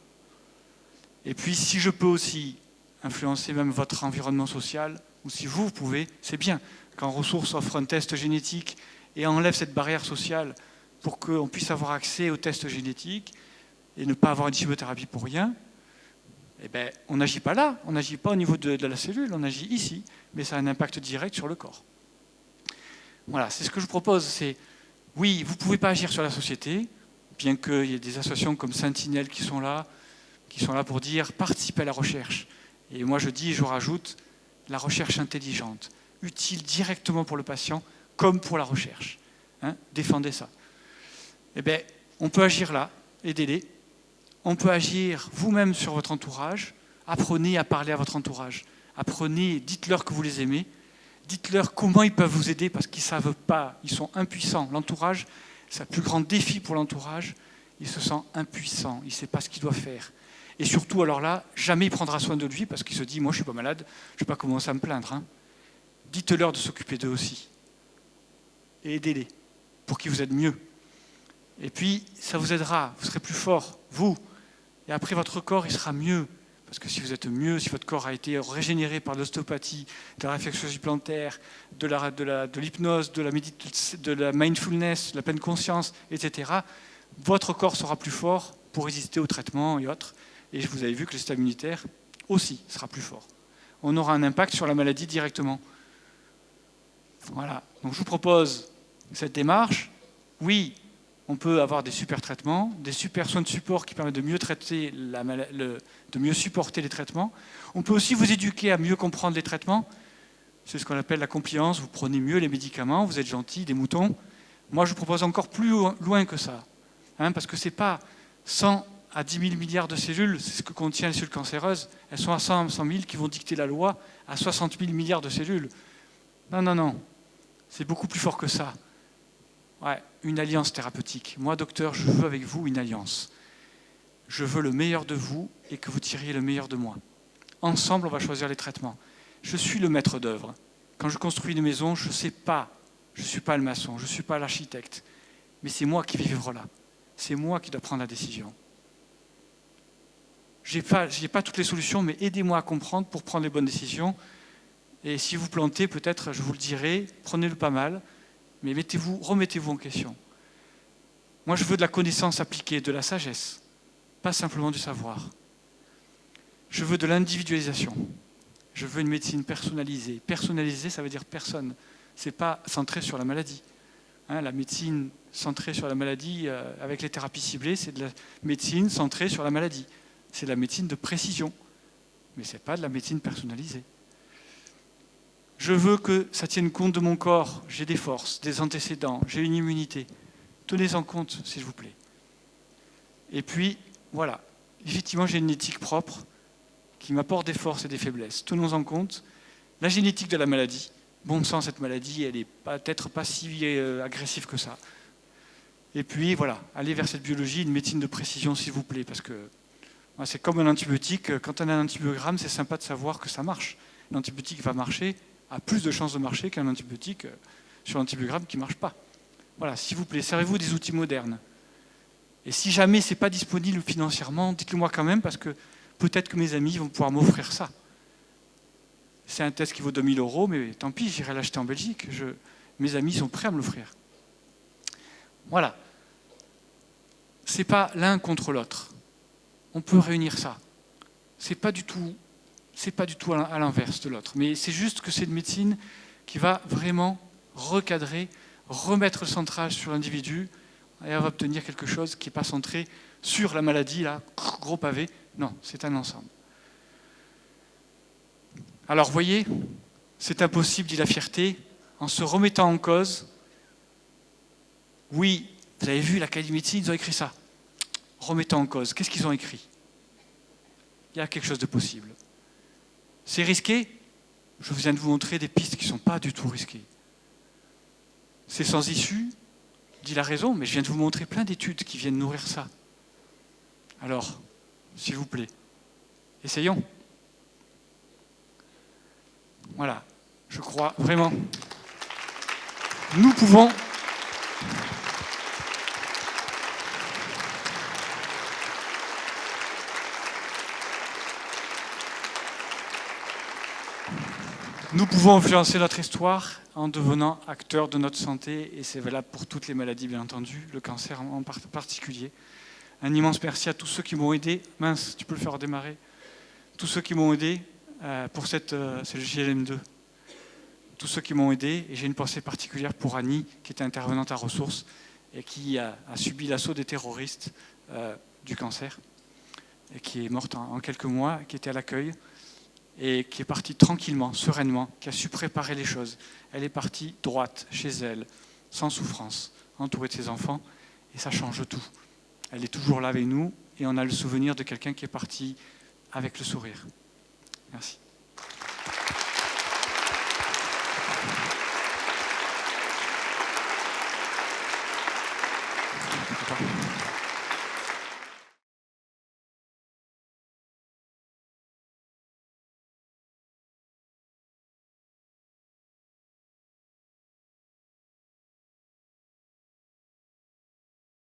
Et puis si je peux aussi influencer même votre environnement social, ou si vous pouvez, c'est bien. Quand Ressources offre un test génétique et enlève cette barrière sociale pour qu'on puisse avoir accès aux tests génétiques et ne pas avoir une chimiothérapie pour rien, on n'agit pas là, on n'agit pas au niveau de la cellule, on agit ici, mais ça a un impact direct sur le corps. Voilà, c'est ce que je propose, c'est, oui, vous ne pouvez pas agir sur la société, bien qu'il y ait des associations comme Sentinelle qui sont là pour dire participez à la recherche. Et moi je dis, je rajoute, la recherche intelligente, utile directement pour le patient comme pour la recherche. Hein, défendez ça. On peut agir là, aidez-les. On peut agir vous-même sur votre entourage. Apprenez à parler à votre entourage. Apprenez, dites-leur que vous les aimez. Dites-leur comment ils peuvent vous aider parce qu'ils ne savent pas, ils sont impuissants. L'entourage, c'est le plus grand défi pour l'entourage. Il se sent impuissant, il ne sait pas ce qu'il doit faire. Et surtout, alors là, jamais il prendra soin de lui parce qu'il se dit, moi je ne suis pas malade, je ne vais pas commencer à me plaindre. Hein. Dites-leur de s'occuper d'eux aussi. Et aidez-les pour qu'ils vous aident mieux. Et puis, ça vous aidera, vous serez plus fort, vous. Et après, votre corps, il sera mieux. Parce que si vous êtes mieux, si votre corps a été régénéré par l'ostéopathie, de la réflexologie plantaire, de l'hypnose, de la mindfulness, de la pleine conscience, etc., votre corps sera plus fort pour résister aux traitements et autres. Et vous avez vu que le système immunitaire aussi sera plus fort. On aura un impact sur la maladie directement. Voilà. Donc je vous propose cette démarche. Oui, on peut avoir des super traitements, des super soins de support qui permettent de mieux traiter de mieux supporter les traitements. On peut aussi vous éduquer à mieux comprendre les traitements. C'est ce qu'on appelle la compliance. Vous prenez mieux les médicaments, vous êtes gentil, des moutons. Moi, je vous propose encore plus loin que ça. Hein, parce que ce n'est pas 100 à 10 000 milliards de cellules, c'est ce que contient les cellules cancéreuses. Elles sont à 100 000 qui vont dicter la loi à 60 000 milliards de cellules. Non. C'est beaucoup plus fort que ça. Ouais, une alliance thérapeutique. Moi, docteur, je veux avec vous une alliance. Je veux le meilleur de vous et que vous tiriez le meilleur de moi. Ensemble, on va choisir les traitements. Je suis le maître d'œuvre. Quand je construis une maison, je ne sais pas. Je ne suis pas le maçon, je ne suis pas l'architecte. Mais c'est moi qui vais vivre là. C'est moi qui dois prendre la décision. Je n'ai pas toutes les solutions, mais aidez-moi à comprendre pour prendre les bonnes décisions. Et si vous plantez, peut-être, je vous le dirai, prenez-le pas mal, mais remettez-vous en question. Moi, je veux de la connaissance appliquée, de la sagesse, pas simplement du savoir. Je veux de l'individualisation. Je veux une médecine personnalisée. Personnalisée, ça veut dire personne. Ce n'est pas centré sur la maladie. Hein, la médecine centrée sur la maladie, avec les thérapies ciblées, c'est de la médecine centrée sur la maladie. c'est la médecine de précision, mais ce n'est pas de la médecine personnalisée. Je veux que ça tienne compte de mon corps, j'ai des forces, des antécédents, j'ai une immunité. Tenez-en compte, s'il vous plaît. Et puis, voilà, effectivement, j'ai une éthique propre qui m'apporte des forces et des faiblesses. Tenons-en compte. La génétique de la maladie, bon sang, cette maladie, elle n'est peut-être pas si agressive que ça. Et puis, voilà, allez vers cette biologie, une médecine de précision, s'il vous plaît, parce que c'est comme un antibiotique. Quand on a un antibiogramme, c'est sympa de savoir que ça marche. L'antibiotique va marcher, a plus de chances de marcher qu'un antibiotique sur l'antibiogramme qui ne marche pas. Voilà, s'il vous plaît, servez-vous des outils modernes. Et si jamais ce n'est pas disponible financièrement, dites-le moi quand même, parce que peut-être que mes amis vont pouvoir m'offrir ça. C'est un test qui vaut 2000 €, mais tant pis, j'irai l'acheter en Belgique. Mes amis sont prêts à me l'offrir. Voilà. Ce n'est pas l'un contre l'autre. On peut réunir ça. Ce n'est pas du tout à l'inverse de l'autre. Mais c'est juste que c'est une médecine qui va vraiment recadrer, remettre le centrage sur l'individu, et elle va obtenir quelque chose qui n'est pas centré sur la maladie, là, gros pavé. Non, c'est un ensemble. Alors, vous voyez, c'est impossible, dit la fierté, en se remettant en cause. Oui, vous avez vu, l'Académie de médecine, ils ont écrit ça. Remettant en cause. Qu'est-ce qu'ils ont écrit? Il y a quelque chose de possible. C'est risqué? Je viens de vous montrer des pistes qui ne sont pas du tout risquées. C'est sans issue? Dit la raison, mais je viens de vous montrer plein d'études qui viennent nourrir ça. Alors, s'il vous plaît, essayons. Voilà, je crois vraiment. Nous pouvons... Nous pouvons influencer notre histoire en devenant acteurs de notre santé, et c'est valable pour toutes les maladies, bien entendu, le cancer en particulier. Un immense merci à tous ceux qui m'ont aidé. Mince, tu peux le faire redémarrer. Tous ceux qui m'ont aidé pour c'est le JLM2. Tous ceux qui m'ont aidé, et j'ai une pensée particulière pour Annie, qui était intervenante à ressources et qui a subi l'assaut des terroristes du cancer, et qui est morte en quelques mois, qui était à l'accueil, et qui est partie tranquillement, sereinement, qui a su préparer les choses. Elle est partie droite, chez elle, sans souffrance, entourée de ses enfants, et ça change tout. Elle est toujours là avec nous, et on a le souvenir de quelqu'un qui est parti avec le sourire. Merci.